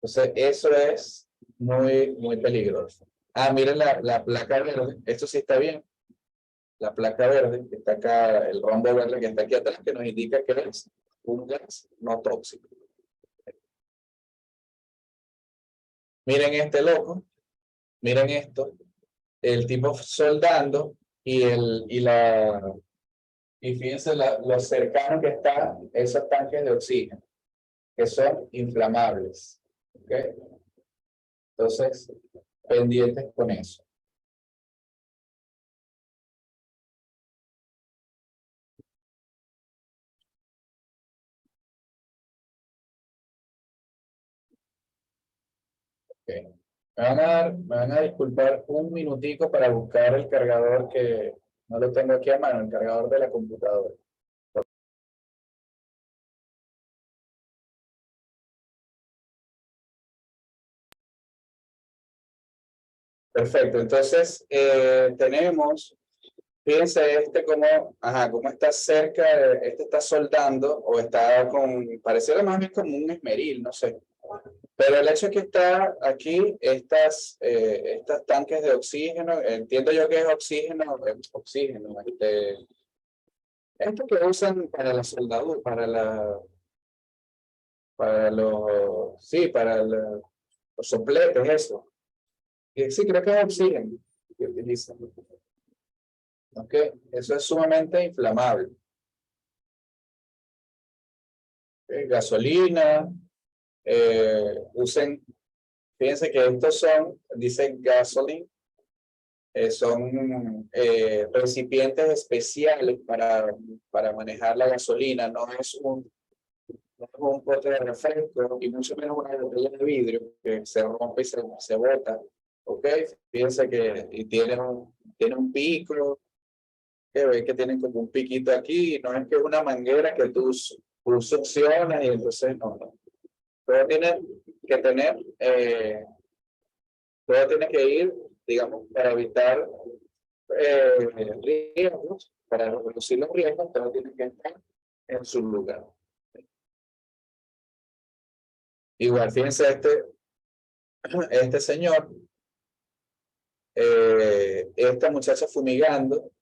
Entonces eso es muy peligroso. Ah, miren la placa verde, esto sí está bien. La placa verde, que está acá, el rombo verde que está aquí atrás, que nos indica que es un gas no tóxico. Miren este loco, miren esto, el tipo soldando y fíjense lo cercano que están esos tanques de oxígeno, que son inflamables. ¿Okay? Entonces, pendientes con eso. Okay. Me van a disculpar un minutico para buscar el cargador que no lo tengo aquí a mano, el cargador de la computadora. Perfecto, entonces tenemos, fíjense cómo está cerca, este está soldando o está pareciera más bien como un esmeril, no sé. Pero el hecho es que está aquí, estas tanques de oxígeno, entiendo yo que es oxígeno, esto que usan para la soldadura, para los sopletes, eso. Y sí, creo que es oxígeno que utilizan. ¿Ok? Eso es sumamente inflamable. ¿Ok? Gasolina, fíjense que estos dicen gasoline, son recipientes especiales para manejar la gasolina, no es un pote de refresco y mucho menos una botella de vidrio que se rompe y se bota. ¿Ok? Fíjense que tiene un pico, que ven que tienen como un piquito aquí, no es que es una manguera que tú succionas y entonces no. Todo tiene que tener, todo tiene que ir, digamos, para evitar riesgos, para reducir los riesgos, todo tiene que estar en su lugar. Igual, fíjense este señor, esta muchacha fumigando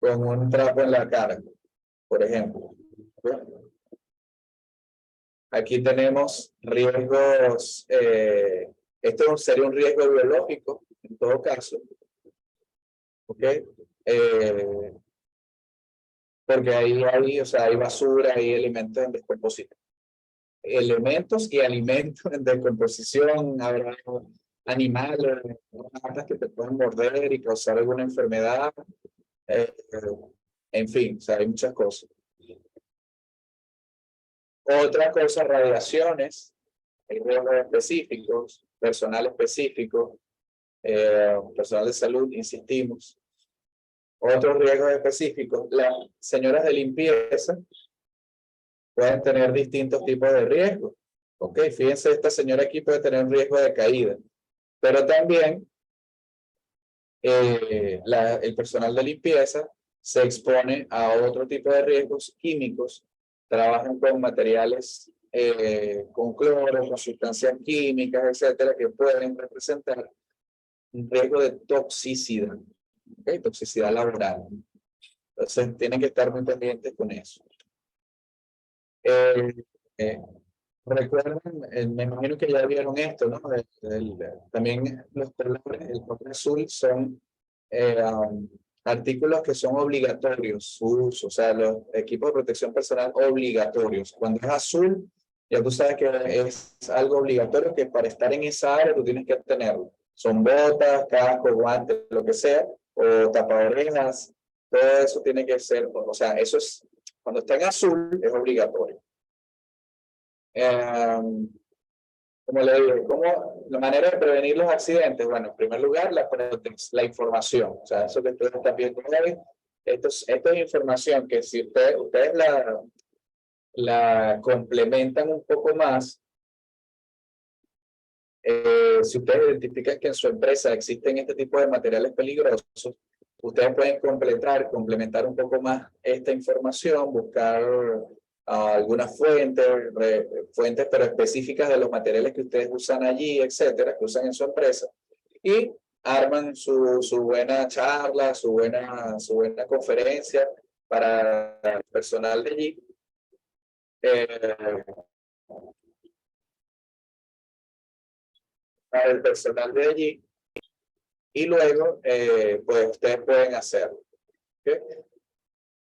con un trapo en la cara, por ejemplo. Aquí tenemos riesgos, esto sería un riesgo biológico, en todo caso, ¿ok? Porque o sea, hay basura, hay elementos en descomposición. Elementos y alimentos en descomposición, habrá animales, ratas que te pueden morder y causar alguna enfermedad, en fin, o sea, hay muchas cosas. Otra cosa, radiaciones, hay riesgos específicos, personal específico, personal de salud, insistimos. Otros riesgos específicos, las señoras de limpieza pueden tener distintos tipos de riesgos. Ok, fíjense, esta señora aquí puede tener un riesgo de caída, pero también el personal de limpieza se expone a otro tipo de riesgos químicos, trabajan con materiales con cloro, con sustancias químicas, etcétera, que pueden representar un riesgo de toxicidad, ¿okay? Toxicidad laboral. Entonces, tienen que estar muy pendientes con eso. Eh, eh, Recuerden, me imagino que ya vieron esto, ¿no? También los colores, el color azul son artículos que son obligatorios, su uso, o sea, los equipos de protección personal obligatorios. Cuando es azul, ya tú sabes que es algo obligatorio que para estar en esa área tú tienes que tenerlo. Son botas, casco, guantes, lo que sea, o tapaorejas, todo eso tiene que ser, o sea, eso es Cuando está en azul es obligatorio. Como le digo, ¿cómo la manera de prevenir los accidentes? Bueno, en primer lugar, la información. O sea, eso que ustedes están viendo hoy, esto es información que si ustedes la complementan un poco más, si ustedes identifican que en su empresa existen este tipo de materiales peligrosos, ustedes pueden complementar un poco más esta información, buscar algunas fuentes pero específicas de los materiales que ustedes usan allí, etcétera, que usan en su empresa, y arman su buena charla, su buena conferencia para el personal de allí. Para el personal de allí, y luego pues ustedes pueden hacerlo. ¿Okay?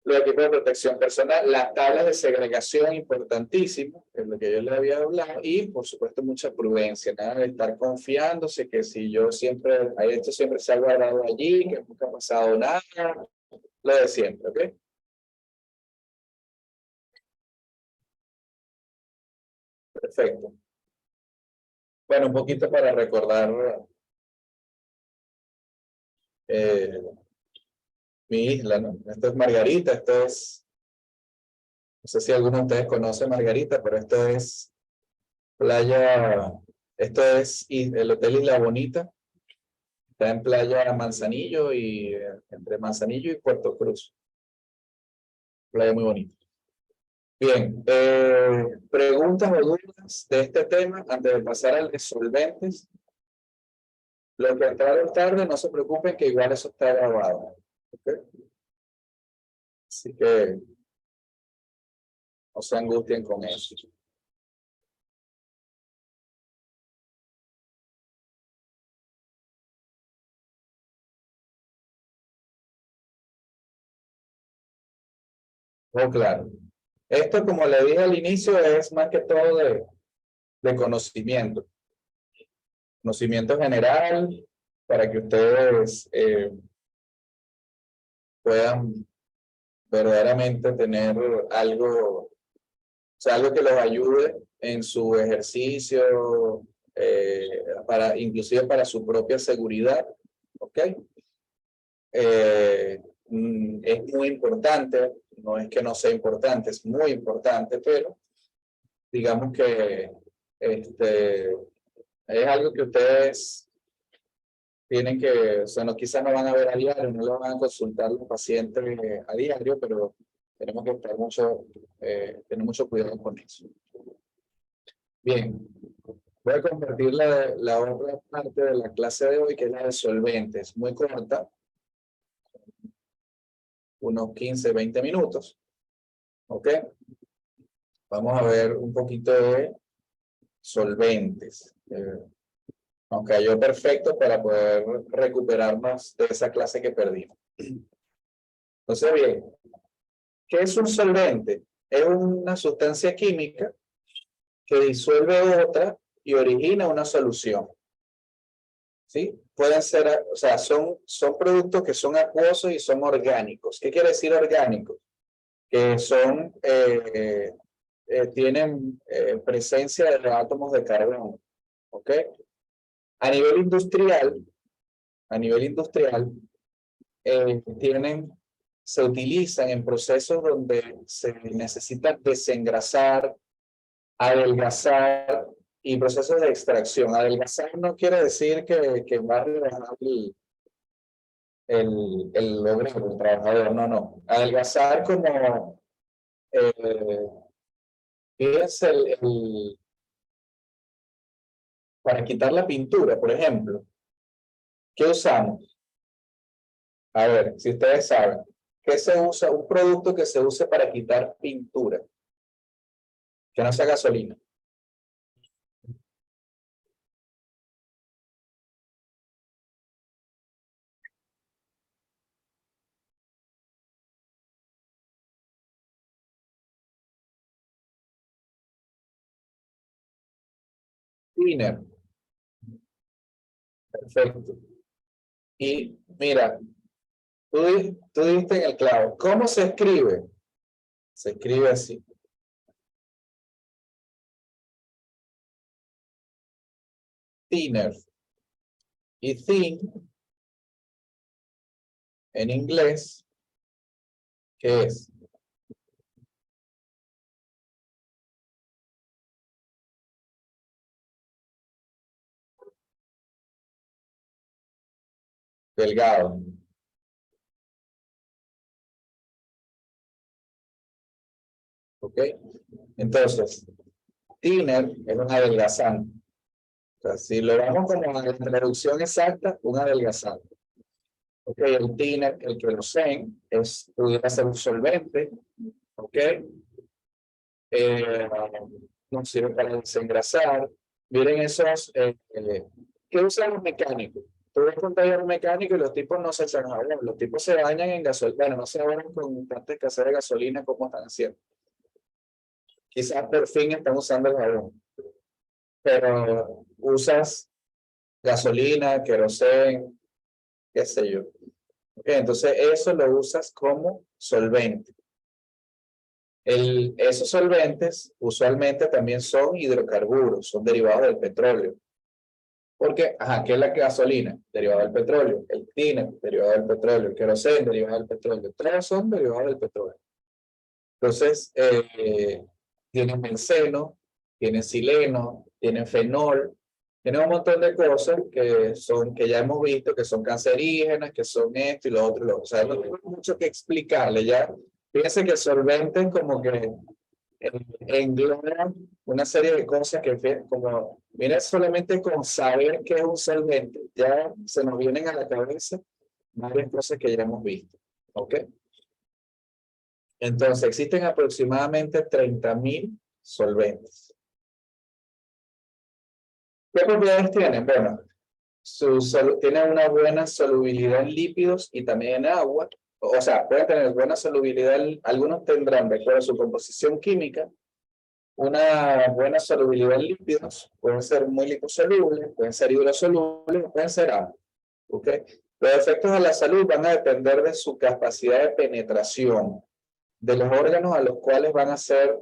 Los equipos de protección personal, las tablas de segregación, importantísimo, es lo que yo les había hablado, y por supuesto mucha prudencia, nada de estar confiándose que si yo siempre, esto siempre se ha guardado allí, que nunca ha pasado nada, lo de siempre, ¿ok? Perfecto. Bueno, un poquito para recordar mi isla, ¿no? Esto es Margarita, no sé si alguno de ustedes conoce Margarita, pero esto es esto es el Hotel Isla Bonita, está en Playa Manzanillo y entre Manzanillo y Puerto Cruz. Playa muy bonita. Bien, preguntas o dudas de este tema antes de pasar al de solventes. Los que entraron tarde, no se preocupen que igual eso está grabado. ¿Okay? Así que no se angustien con eso. Oh, claro. Esto, como le dije al inicio, es más que todo de conocimiento. Conocimiento general para que ustedes puedan verdaderamente tener algo, o sea, algo que los ayude en su ejercicio, inclusive para su propia seguridad, ¿ok? Es muy importante, no es que no sea importante, es muy importante, pero digamos que es algo que ustedes tienen que, o sea, quizás no van a ver a diario, no lo van a consultar los pacientes a diario, pero tenemos que tener mucho cuidado con eso. Bien, voy a compartir la otra parte de la clase de hoy, que es la de solventes, muy corta, unos 15, 20 minutos, ¿ok? Vamos a ver un poquito de solventes. Nos cayó perfecto para poder recuperarnos de esa clase que perdimos. Entonces, bien, ¿qué es un solvente? Es una sustancia química que disuelve otra y origina una solución. ¿Sí? Pueden ser, o sea, son productos que son acuosos y son orgánicos. ¿Qué quiere decir orgánicos? Que tienen presencia de átomos de carbono. ¿Ok? A nivel industrial, se utilizan en procesos donde se necesita desengrasar, adelgazar y procesos de extracción. Adelgazar no quiere decir que va a rebajar el obrero, el trabajador, no. Adelgazar como es para quitar la pintura, por ejemplo. ¿Qué usamos? A ver, si ustedes saben, ¿qué se usa? Un producto que se use para quitar pintura, que no sea gasolina. Thinner. Perfecto. Y mira, tú diste en el clavo. ¿Cómo se escribe? Se escribe así. Thinner. Y thin, en inglés, ¿qué es? Delgado. ¿Ok? Entonces, thinner es un adelgazante. O sea, si lo vamos como a la traducción exacta, un adelgazante. ¿Ok? El thinner, el queroseno, pudiera ser un solvente. ¿Ok? Nos sirve para desengrasar. Miren esos que usan los mecánicos. Tú ves un taller mecánico y los tipos no se echan jabón, los tipos se bañan en gasolina, bueno, no se bañan con tanta escasez de gasolina como están haciendo. Quizás por fin están usando el jabón, pero usas gasolina, queroseno, qué sé yo. Okay, entonces eso lo usas como solvente. Esos solventes usualmente también son hidrocarburos, son derivados del petróleo. Porque, ajá, ¿qué es la gasolina? Derivado del petróleo. El tiner, derivado del petróleo. El queroseno, derivado del petróleo. Todos son derivados del petróleo. Entonces, tienen benceno, tienen sileno, tienen fenol, tienen un montón de cosas que ya hemos visto, que son cancerígenas, que son esto y lo otro. O sea, no tengo mucho que explicarle ya. Fíjense que el solvente es como que engloba una serie de cosas que, como, mira, solamente con saber qué es un solvente, ya se nos vienen a la cabeza varias cosas que ya hemos visto. ¿Ok? Entonces, existen aproximadamente 30.000 solventes. ¿Qué propiedades tienen? Bueno, tienen una buena solubilidad en lípidos y también en agua. O sea, pueden tener buena solubilidad, algunos tendrán, de acuerdo a su composición química, una buena solubilidad en lípidos, pueden ser muy liposolubles, pueden ser hidrosolubles, pueden ser agua. ¿Ok? Los efectos de la salud van a depender de su capacidad de penetración, de los órganos a los cuales van a ser,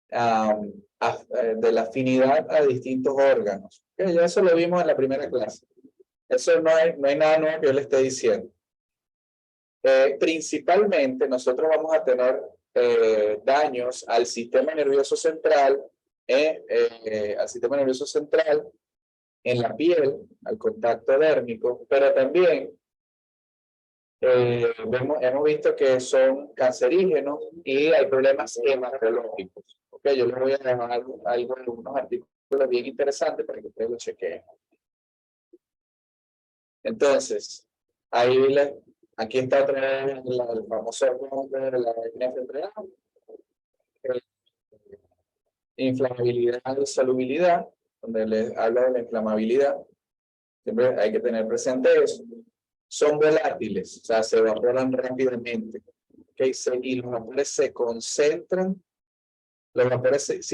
de la afinidad a distintos órganos. ¿Okay? Ya eso lo vimos en la primera clase. Eso no hay nada nuevo que yo le esté diciendo. Principalmente nosotros vamos a tener daños al sistema nervioso central, en la piel, al contacto dérmico, pero también hemos visto que son cancerígenos y hay problemas hematológicos. Okay, yo les voy a dejar algunos artículos bien interesantes para que ustedes lo chequeen. Entonces, aquí está otra vez el famoso de la NFPA, inflamabilidad y solubilidad, donde les hablo de la inflamabilidad. Siempre hay que tener presente eso. Son volátiles, o sea, se evaporan rápidamente. Okay, y los vapores se concentran. Si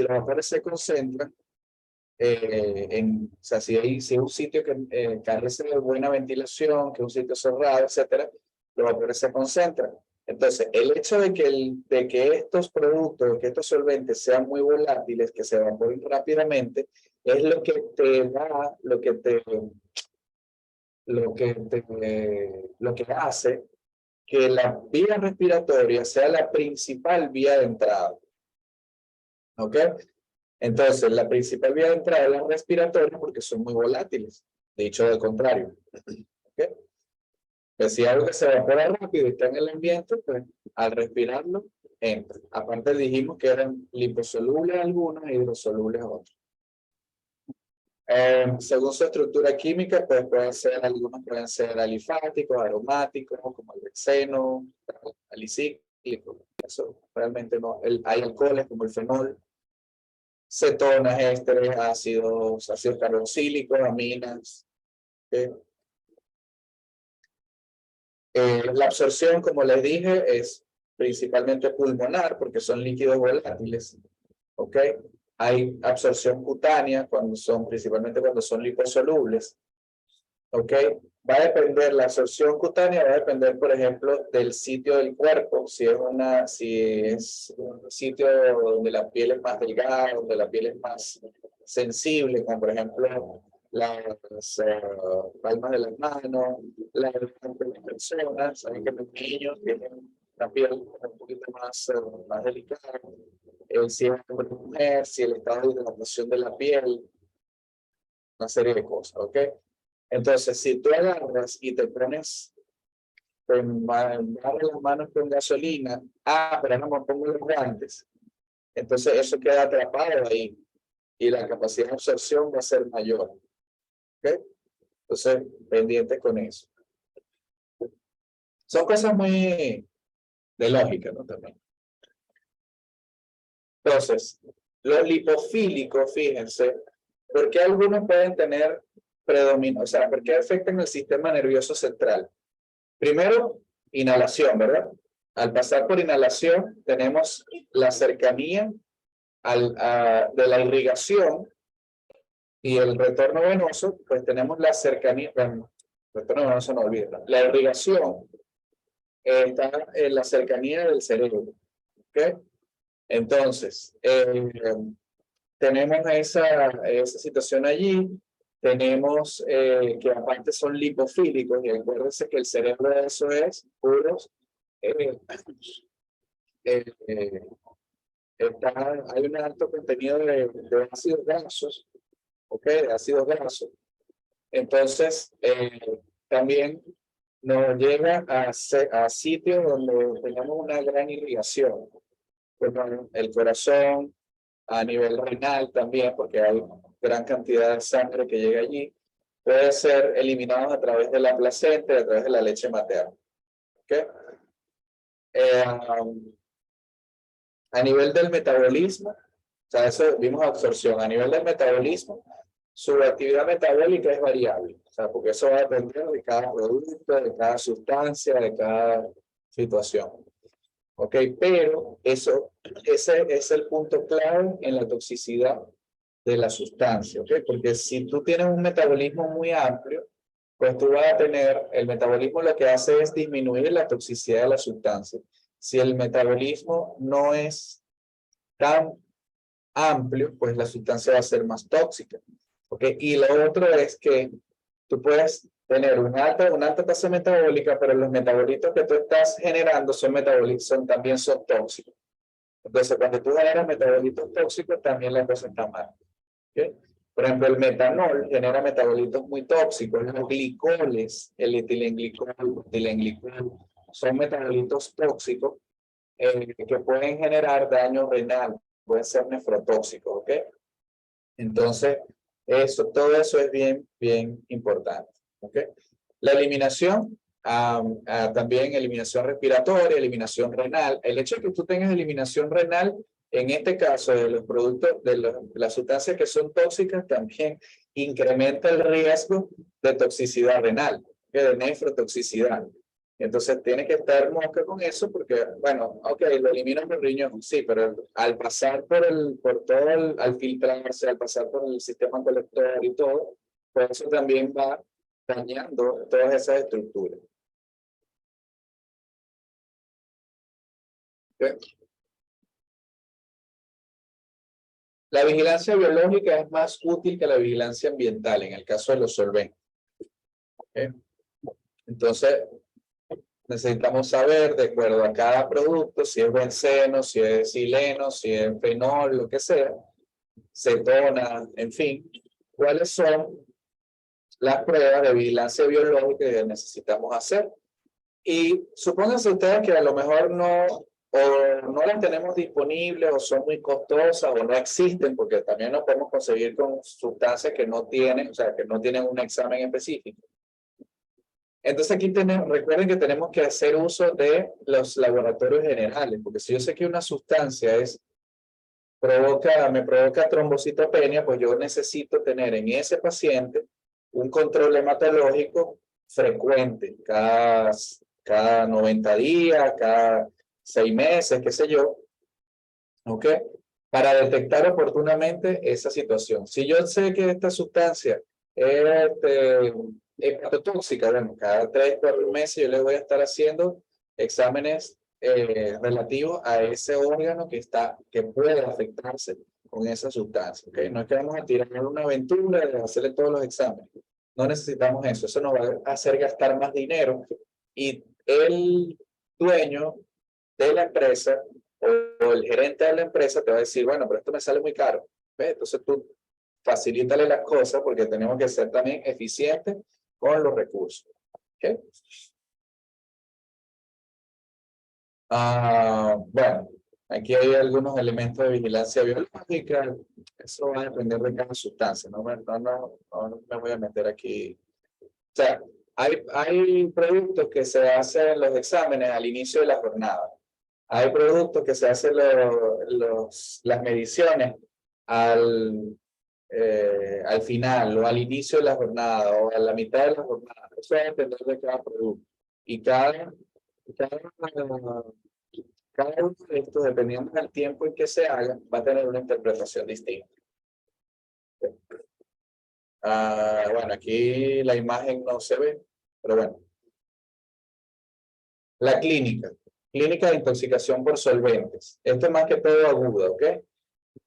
los vapores se concentran, o sea, si es un sitio que carece de buena ventilación, que es un sitio cerrado, etcétera, los vapores se concentran. Entonces, el hecho de que estos productos, que estos solventes sean muy volátiles, que se evaporen rápidamente, es lo que te da, lo que hace que la vía respiratoria sea la principal vía de entrada. ¿Ok? Entonces, la principal vía de entrada es la respiratoria porque son muy volátiles. Dicho del contrario. ¿Ok? Pues si algo que se evapora rápido y está en el ambiente, pues al respirarlo, entra. Aparte dijimos que eran liposolubles algunos e hidrosolubles otros. Según su estructura química, pues algunos pueden ser alifáticos, aromáticos, como el benceno, alicíclicos. Eso realmente no. Hay alcoholes como el fenol, cetonas, ésteres, ácidos carboxílicos, aminas. ¿Okay? La absorción, como les dije, es principalmente pulmonar porque son líquidos volátiles. ¿Ok? Hay absorción cutánea principalmente cuando son liposolubles. ¿Ok? va a depender, la absorción cutánea va a depender, por ejemplo, del sitio del cuerpo, si es un sitio donde la piel es más delgada, donde la piel es más sensible, como por ejemplo las palmas de las manos, las personas, saben que los niños tienen la piel un poquito más delicada, si es hombre o mujer, si el estado de hidratación de la piel, una serie de cosas, ¿ok? Entonces, si tú agarras y te pones, barras las manos con gasolina, pero no me pongo los guantes, entonces eso queda atrapado ahí y la capacidad de absorción va a ser mayor, ¿ok? Entonces, pendientes con eso. Son cosas muy de lógica, ¿no? También. Entonces, los lipofílicos, fíjense, ¿por qué algunos pueden tener predominio? O sea, ¿por qué afectan el sistema nervioso central? Primero, inhalación, ¿verdad? Al pasar por inhalación, tenemos la cercanía de la irrigación y el retorno venoso, pues tenemos la cercanía, bueno, el retorno venoso no olvida, la irrigación está en la cercanía del cerebro, ¿ok? Entonces, tenemos esa situación allí, tenemos que aparte son lipofílicos, y acuérdense que el cerebro de eso es puros, eh, eh, hay un alto contenido de ácidos grasos, ¿ok? De ácidos grasos. Entonces, también nos llega a sitios donde tenemos una gran irrigación, como el corazón, a nivel renal también, porque hay gran cantidad de sangre que llega allí, puede ser eliminados a través de la placenta y a través de la leche materna. ¿Okay? A nivel del metabolismo, o sea, eso vimos absorción, a nivel del metabolismo, su actividad metabólica es variable, o sea, porque eso va a depender de cada producto, de cada sustancia, de cada situación. ¿Ok? Pero ese es el punto clave en la toxicidad de la sustancia, ¿ok? Porque si tú tienes un metabolismo muy amplio, pues tú vas a tener, el metabolismo lo que hace es disminuir la toxicidad de la sustancia. Si el metabolismo no es tan amplio, pues la sustancia va a ser más tóxica, ¿ok? Y lo otro es que tú puedes tener una alta tasa metabólica, pero los metabolitos que tú estás generando también son tóxicos. Entonces, cuando tú generas metabolitos tóxicos, también la cosa está mal. ¿Okay? Por ejemplo, el metanol genera metabolitos muy tóxicos. Los glicoles, el etilenglicol, son metabolitos tóxicos que pueden generar daño renal, pueden ser nefrotóxicos, ¿ok? Entonces, todo eso es bien importante, ¿ok? La eliminación, también eliminación respiratoria, eliminación renal. El hecho de que tú tengas eliminación renal, en este caso de los productos, de las sustancias que son tóxicas, también incrementa el riesgo de toxicidad renal, de nefrotoxicidad. Entonces tiene que estar mosca con eso porque, bueno, ok, lo eliminas por riñón, sí, pero al pasar al filtrarse, al pasar por el sistema colector y todo, pues eso también va dañando todas esas estructuras. ¿Okay? La vigilancia biológica es más útil que la vigilancia ambiental en el caso de los solventes. ¿Okay? Entonces, necesitamos saber, de acuerdo a cada producto, si es benceno, si es sileno, si es fenol, lo que sea, cetona, en fin, cuáles son las pruebas de vigilancia biológica que necesitamos hacer. Y supónganse ustedes que a lo mejor no las tenemos disponibles o son muy costosas o no existen, porque también no podemos conseguir con sustancias que no tienen, o sea, que no tienen un examen específico. Entonces aquí recuerden que tenemos que hacer uso de los laboratorios generales, porque si yo sé que una sustancia me provoca trombocitopenia, pues yo necesito tener en ese paciente un control hematológico frecuente, cada 90 días, cada 6 meses, qué sé yo, ¿ok? Para detectar oportunamente esa situación. Si yo sé que esta sustancia hepatotóxica, bueno, cada 3, 4 meses yo le voy a estar haciendo exámenes relativos a ese órgano que puede afectarse con esa sustancia, ¿ok? No es que vamos a tirar una aventura de hacerle todos los exámenes. No necesitamos eso nos va a hacer gastar más dinero y el dueño de la empresa o el gerente de la empresa te va a decir, bueno, pero esto me sale muy caro. ¿Ves? Entonces tú facilítale las cosas porque tenemos que ser también eficientes con los recursos. ¿Okay? Bueno, aquí hay algunos elementos de vigilancia biológica. Eso va a depender de cada sustancia. No me voy a meter aquí. O sea, hay productos que se hacen los exámenes al inicio de la jornada. Hay productos que se hacen las mediciones al final o al inicio de la jornada o a la mitad de la jornada. Eso va a depender de cada producto. Y cada, cada uno de estos, dependiendo del tiempo en que se haga, va a tener una interpretación distinta. Bueno, aquí la imagen no se ve, pero bueno. La clínica de intoxicación por solventes. Esto es más que todo aguda, ¿ok?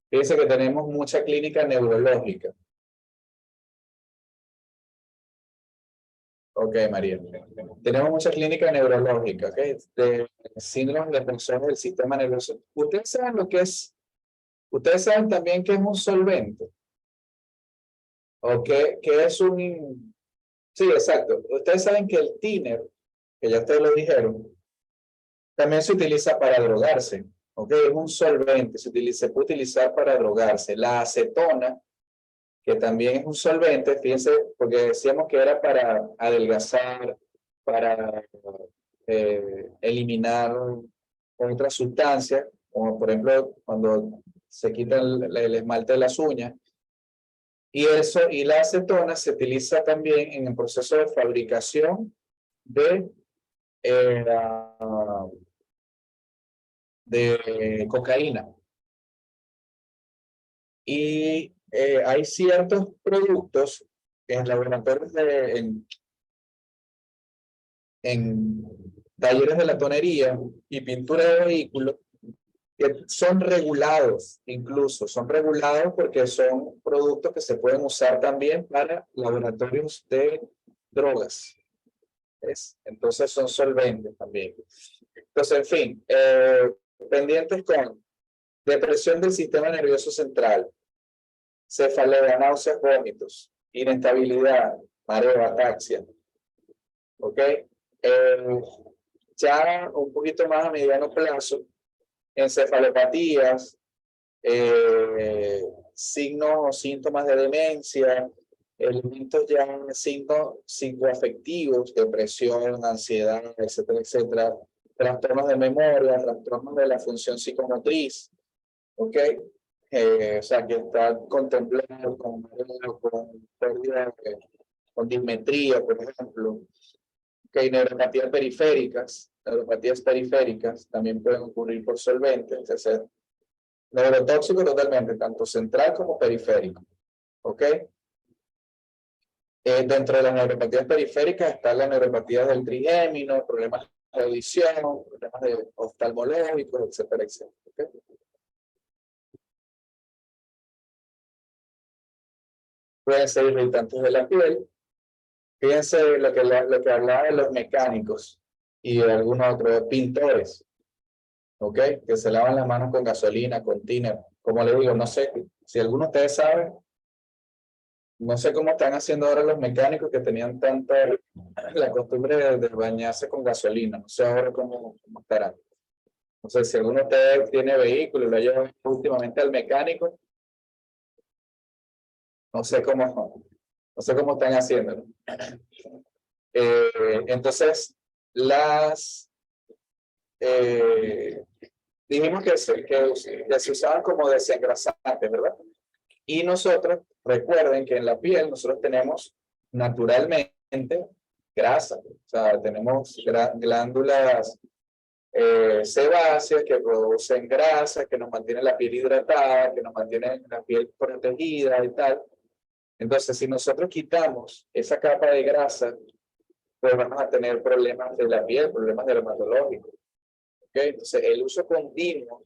Fíjense que tenemos mucha clínica neurológica. Ok, María. Tenemos mucha clínica neurológica, ¿ok? De síndrome de tensión del sistema nervioso. Ustedes saben también qué es un solvente. ¿O qué es un... Sí, exacto. Ustedes saben que el thinner, que ya ustedes lo dijeron, también se utiliza para drogarse. ¿Ok? Es un solvente, se puede utilizar para drogarse. La acetona, que también es un solvente, fíjense, porque decíamos que era para adelgazar, para eliminar otras sustancias, como por ejemplo cuando se quita el esmalte de las uñas. Y la acetona se utiliza también en el proceso de fabricación eh, de cocaína. Y hay ciertos productos en laboratorios en talleres de latonería y pintura de vehículos que son regulados, incluso son regulados porque son productos que se pueden usar también para laboratorios de drogas. ¿Ves? Entonces son solventes también. Entonces, en fin, pendientes con depresión del sistema nervioso central, cefalea, náuseas, vómitos, inestabilidad, mareo, ataxia. ¿Ok? Ya un poquito más a mediano plazo, encefalopatías, signos o síntomas de demencia, elementos ya signos psicoafectivos, depresión, ansiedad, etcétera, etcétera, trastornos de memoria, trastornos de la función psicomotriz, ¿ok? O sea, que está contemplado con mareo, con pérdida, con dismetría, por ejemplo, que hay neuropatías periféricas también pueden ocurrir por solventes, es decir, neurotóxico totalmente, tanto central como periférico, ¿ok? Dentro de las neuropatías periféricas están las neuropatías del trigémino, problemas de audición, problemas oftalmológicos, etcétera, etcétera, ¿ok? Pueden ser irritantes de la piel. Fíjense lo que hablaba de los mecánicos y de algunos otros pintores, ¿ok? Que se lavan las manos con gasolina, con tiner. Como les digo, no sé si alguno de ustedes sabe, no sé cómo están haciendo ahora los mecánicos que tenían tanta la costumbre de bañarse con gasolina. No sé ahora cómo estarán. No sé si alguno de ustedes tiene vehículo y lo lleva últimamente al mecánico. No sé cómo están haciéndolo. Entonces, dijimos que se usaban como desengrasantes, ¿verdad? Y nosotros, recuerden que en la piel nosotros tenemos naturalmente grasa, o sea, tenemos glándulas sebáceas que producen grasa, que nos mantienen la piel hidratada, que nos mantienen la piel protegida y tal. Entonces, si nosotros quitamos esa capa de grasa, pues vamos a tener problemas de la piel, problemas dermatológicos. ¿Okay? Entonces, el uso continuo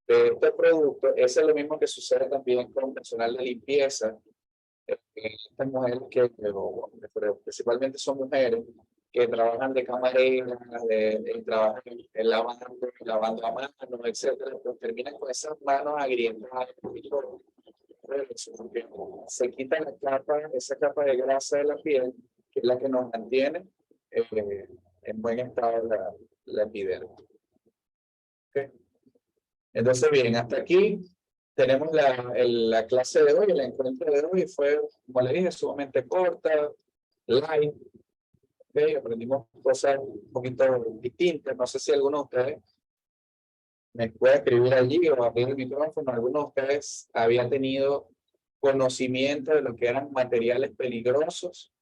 de este producto es lo mismo que sucede también con personal de limpieza. Estas mujeres pero principalmente son mujeres que trabajan de camareras, trabajan lavando a mano, etcétera, pero terminan con esas manos agrietadas, porque se quita la capa, esa capa de grasa de la piel, que es la que nos mantiene en buen estado la epidermis. ¿Okay? Entonces, bien, hasta aquí tenemos la clase de hoy, el encuentro de hoy fue, como le dije, sumamente corta, light. ¿Okay? Aprendimos cosas un poquito distintas. No sé si alguno de ustedes me puede escribir allí o abrir el micrófono. Algunos de ustedes habían tenido conocimiento de lo que eran materiales peligrosos.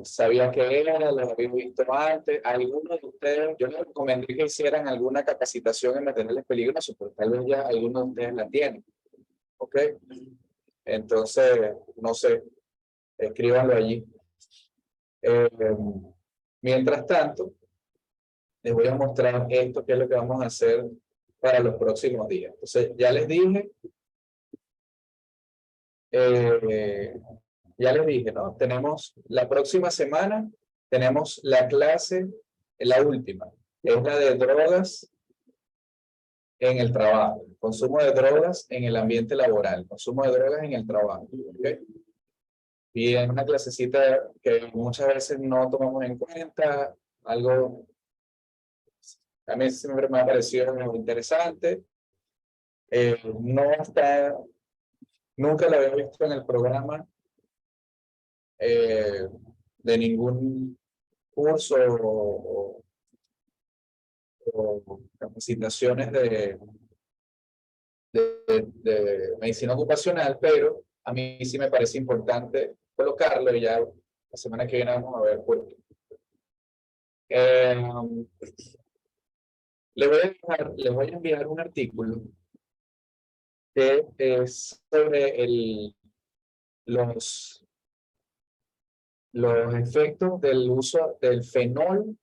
Sabía que eran, los había visto antes. Algunos de ustedes, yo les recomendé que hicieran alguna capacitación en materiales peligrosos, pero tal vez ya algunos de ustedes la tienen. ¿Ok? Entonces, no sé, escríbanlo allí. Mientras tanto, les voy a mostrar esto, que es lo que vamos a hacer para los próximos días. Entonces, ya les dije, ¿no? Tenemos la próxima semana, tenemos la clase, la última, es la de drogas en el trabajo, consumo de drogas en el ambiente laboral, consumo de drogas en el trabajo. ¿Okay? Y es una clasecita que muchas veces no tomamos en cuenta, algo a mí siempre me ha parecido interesante. No está, nunca la había visto en el programa de ningún curso o capacitaciones de medicina ocupacional, pero a mí sí me parece importante colocarlo y ya la semana que viene vamos a ver por qué. Les voy a enviar un artículo que es sobre los efectos del uso del fenol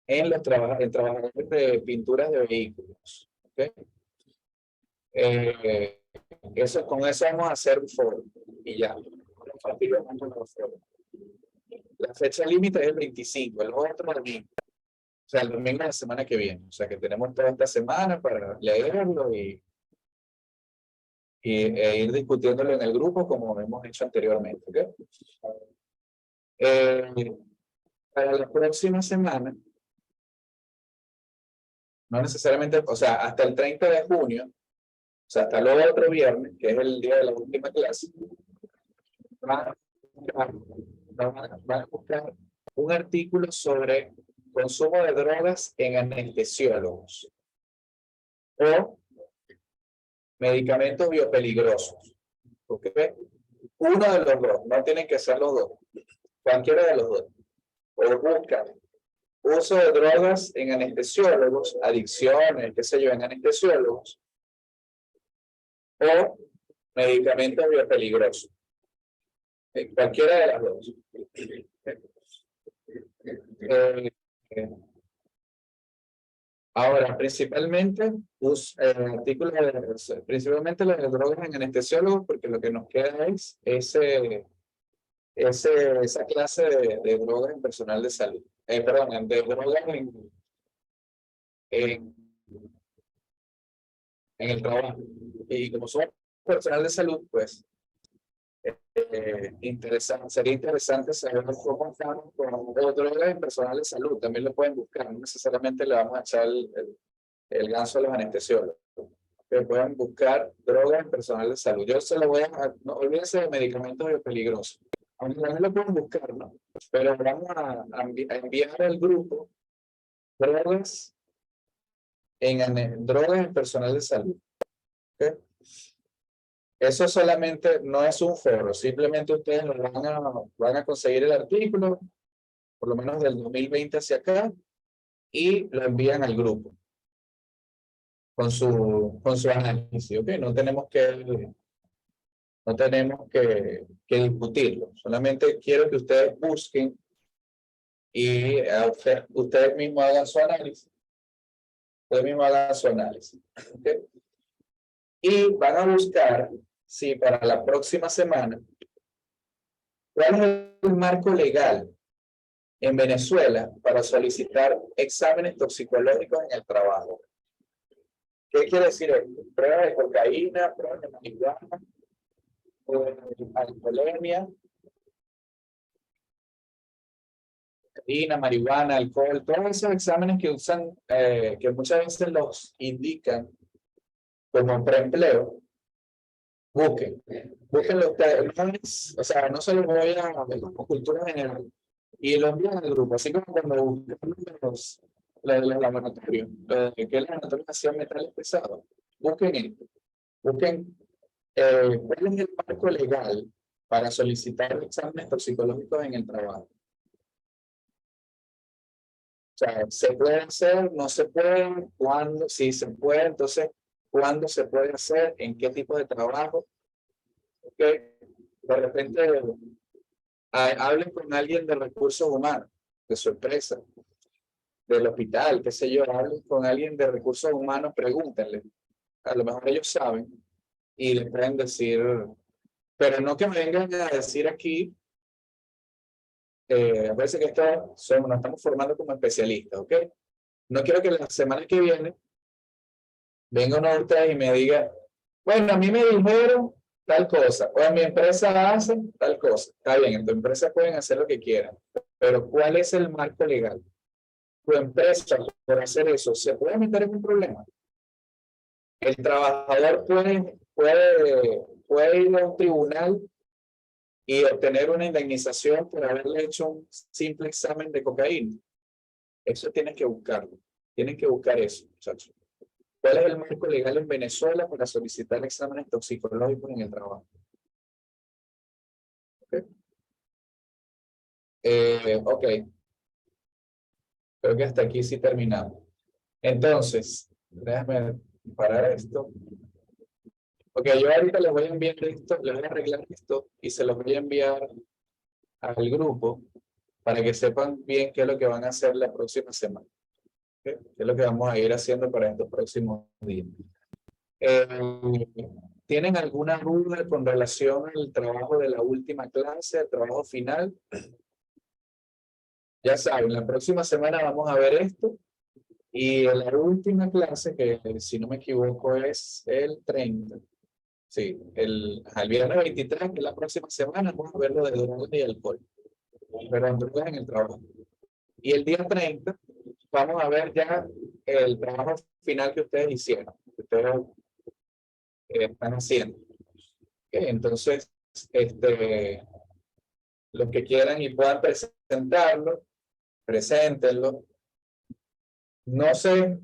en los trabajadores de pinturas de vehículos. ¿Okay? Con eso vamos a hacer un foro y ya. La fecha límite es el 25, el otro domingo. O sea, el domingo de la semana que viene. O sea, que tenemos toda esta semana para leerlo e ir discutiéndolo en el grupo como hemos hecho anteriormente. ¿Okay? Para la próxima semana, no necesariamente, o sea, hasta el 30 de junio, o sea, hasta el otro viernes, que es el día de la última clase, van a buscar un artículo sobre consumo de drogas en anestesiólogos o medicamentos biopeligrosos. ¿Okay? Uno de los dos, no tienen que ser los dos, cualquiera de los dos. O buscan uso de drogas en anestesiólogos, adicciones, qué sé yo, en anestesiólogos, o medicamentos biopeligrosos. Cualquiera de las dos. Ahora, principalmente, principalmente las drogas en anestesiólogos, porque lo que nos queda es esa clase de drogas en personal de salud. Perdón, de drogas en el trabajo. Y como somos personal de salud, pues sería interesante saber cómo estamos con drogas en personal de salud. También lo pueden buscar, no necesariamente le vamos a echar el ganso a los anestesiólogos. Que puedan buscar drogas en personal de salud. Yo se lo voy a, no olvídense de medicamentos peligrosos. Aunque también lo pueden buscar, ¿no? Pero vamos a enviar al grupo drogas drogas en personal de salud. ¿Okay? Eso solamente no es un foro, simplemente ustedes van a conseguir el artículo, por lo menos del 2020 hacia acá, y lo envían al grupo con su análisis. ¿Okay? No tenemos que No tenemos que discutirlo. Solamente quiero que ustedes busquen y ustedes mismos hagan su análisis. Ustedes mismos hagan su análisis. ¿Okay? Y van a buscar si para la próxima semana, ¿cuál es el marco legal en Venezuela para solicitar exámenes toxicológicos en el trabajo? ¿Qué quiere decir esto? Pruebas de cocaína, pruebas de marihuana, alcoholemia, cocaína, marihuana, alcohol, todos esos exámenes que usan, que muchas veces los indican como preempleo, búsquenlo ustedes, o sea, no se los voy a como cultura general, y lo envían al grupo, así como cuando buscan los laboratorios, que es la laboratorio de metales pesados, busquen esto, busquen cuál es el marco legal para solicitar exámenes toxicológicos en el trabajo. O sea, ¿se puede hacer? ¿No se puede? ¿Cuándo? Sí, se puede. Entonces, ¿cuándo se puede hacer? ¿En qué tipo de trabajo? ¿Ok? De repente, hablen con alguien de recursos humanos, de su empresa, del hospital, qué sé yo, hablen con alguien de recursos humanos, pregúntenle. A lo mejor ellos saben y les pueden decir, pero no que me vengan a decir aquí, parece que nos estamos formando como especialistas, ¿ok? No quiero que la semana que viene venga uno de ustedes y me diga, bueno, a mí me dijeron tal cosa, o en mi empresa hacen tal cosa. Está bien, en tu empresa pueden hacer lo que quieran, pero ¿cuál es el marco legal? Tu empresa, por hacer eso, ¿se puede meter en un problema? El trabajador puede ir a un tribunal y obtener una indemnización por haberle hecho un simple examen de cocaína. Eso tienen que buscarlo. Tienen que buscar eso, muchachos. ¿Cuál es el marco legal en Venezuela para solicitar exámenes toxicológicos en el trabajo? ¿Okay? Ok, creo que hasta aquí sí terminamos. Entonces, déjame parar esto. Ok, yo ahorita les voy a enviar esto, les voy a arreglar esto y se los voy a enviar al grupo para que sepan bien qué es lo que van a hacer la próxima semana. ¿Okay? ¿Qué es lo que vamos a ir haciendo para estos próximos días? ¿Tienen alguna duda con relación al trabajo de la última clase, al trabajo final? Ya saben, la próxima semana vamos a ver esto. Y en la última clase, que si no me equivoco es el 30, sí, el viernes 23, que es la próxima semana, vamos a ver lo de drogas y alcohol, pero en drogas en el trabajo. Y el día 30 vamos a ver ya el trabajo final que ustedes hicieron, que ustedes están haciendo. Okay, entonces, los que quieran y puedan presentarlo, preséntenlo. No sé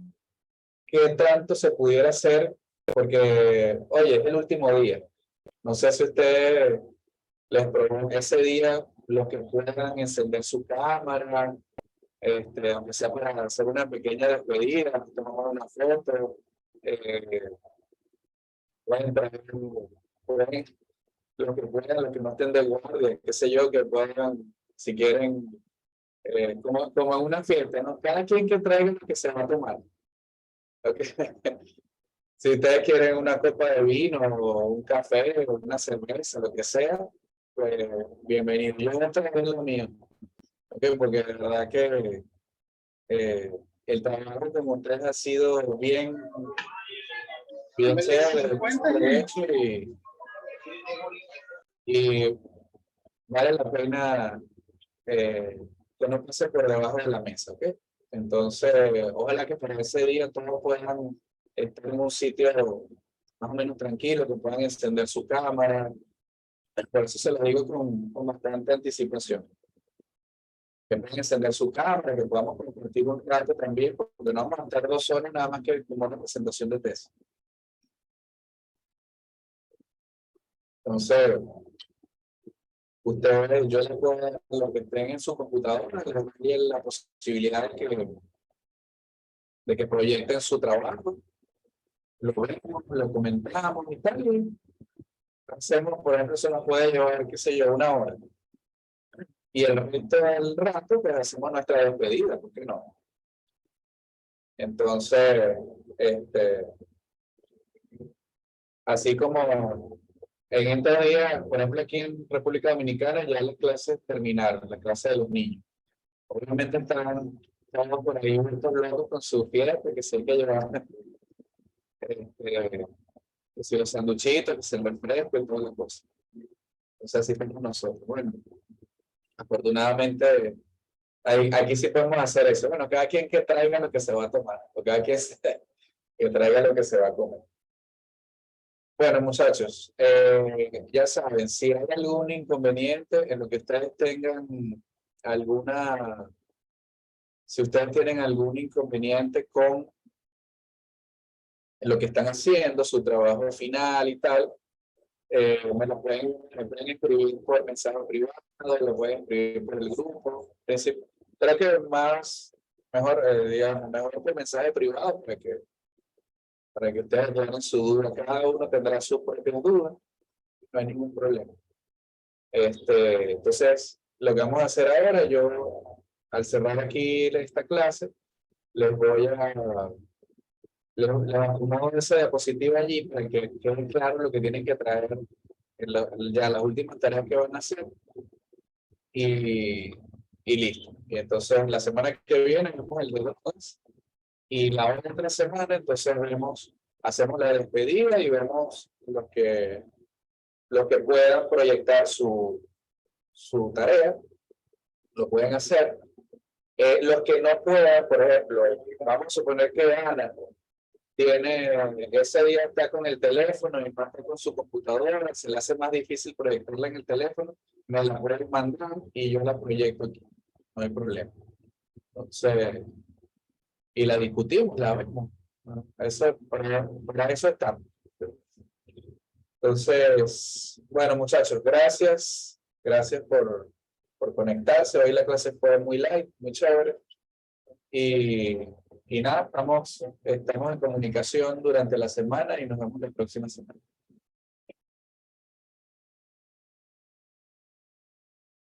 qué tanto se pudiera hacer, porque, oye, es el último día. No sé si ustedes les proponen ese día, los que puedan encender su cámara, aunque sea para hacer una pequeña despedida, tomar una foto, pueden traer, pueden, los que no estén de guardia, qué sé yo, que puedan, si quieren, como en una fiesta, ¿no? Cada quien que traiga lo que se va a tomar. ¿Okay? Si ustedes quieren una copa de vino o un café o una cerveza, lo que sea, pues bienvenido. Yo voy a traer lo mío, ¿okay? Porque de verdad que el trabajo como ustedes ha sido bien chévere, provecho y vale la pena que no pase por debajo de la mesa, ¿ok? Entonces, ojalá que para ese día todos puedan estar en un sitio más o menos tranquilo, que puedan encender su cámara. Por eso se lo digo con bastante anticipación. Que puedan encender su cámara, que podamos compartir un rato también, porque no vamos a estar 2 horas nada más que como una presentación de tesis. Entonces, ustedes, yo les puedo dar lo que estén en su computadora, les doy la posibilidad de que proyecten su trabajo, lo vemos, lo comentamos y tal. hacemos, por ejemplo, se nos puede llevar, qué sé yo, 1 hora. Y el resto del rato, pues hacemos nuestra despedida, ¿por qué no? Entonces, así como en estos días, por ejemplo, aquí en República Dominicana, ya las clases terminaron, la clase de los niños. Obviamente estaban por ahí vueltos locos con su fiesta, que sí hay que llevar que si los sanduchitos, que si el refresco y todas las cosas. Entonces así estamos nosotros. Bueno, afortunadamente aquí sí podemos hacer eso. Bueno, cada quien que traiga lo que se va a tomar, o cada quien que traiga lo que se va a comer. Bueno, muchachos, ya saben, si hay algún inconveniente en lo que ustedes tengan alguna, si ustedes tienen algún inconveniente con lo que están haciendo, su trabajo final y tal, me pueden escribir por mensaje privado, lo pueden escribir por el grupo. Es decir, creo que mejor, digamos, mejor por mensaje privado para que ustedes tengan su duda. Cada uno tendrá su propia duda, no hay ningún problema. Entonces, lo que vamos a hacer ahora, yo al cerrar aquí esta clase, les voy a les acomodo esa diapositiva allí para que quede claro lo que tienen que traer ya las últimas tareas que van a hacer y, y listo. Y entonces la semana que viene vemos el de los dos y la otra semana entonces hacemos la despedida y vemos los que puedan proyectar su tarea, lo pueden hacer. Los que no puedan, por ejemplo, vamos a suponer que Ana ese día está con el teléfono y no está con su computadora, se le hace más difícil proyectarla en el teléfono, me la pueden mandar y yo la proyecto aquí, no hay problema. Entonces, y la discutimos, la vemos. Eso, para eso estamos. Entonces, bueno, muchachos, gracias. Gracias por conectarse. Hoy la clase fue muy light, muy chévere. Y nada, estamos en comunicación durante la semana y nos vemos la próxima semana.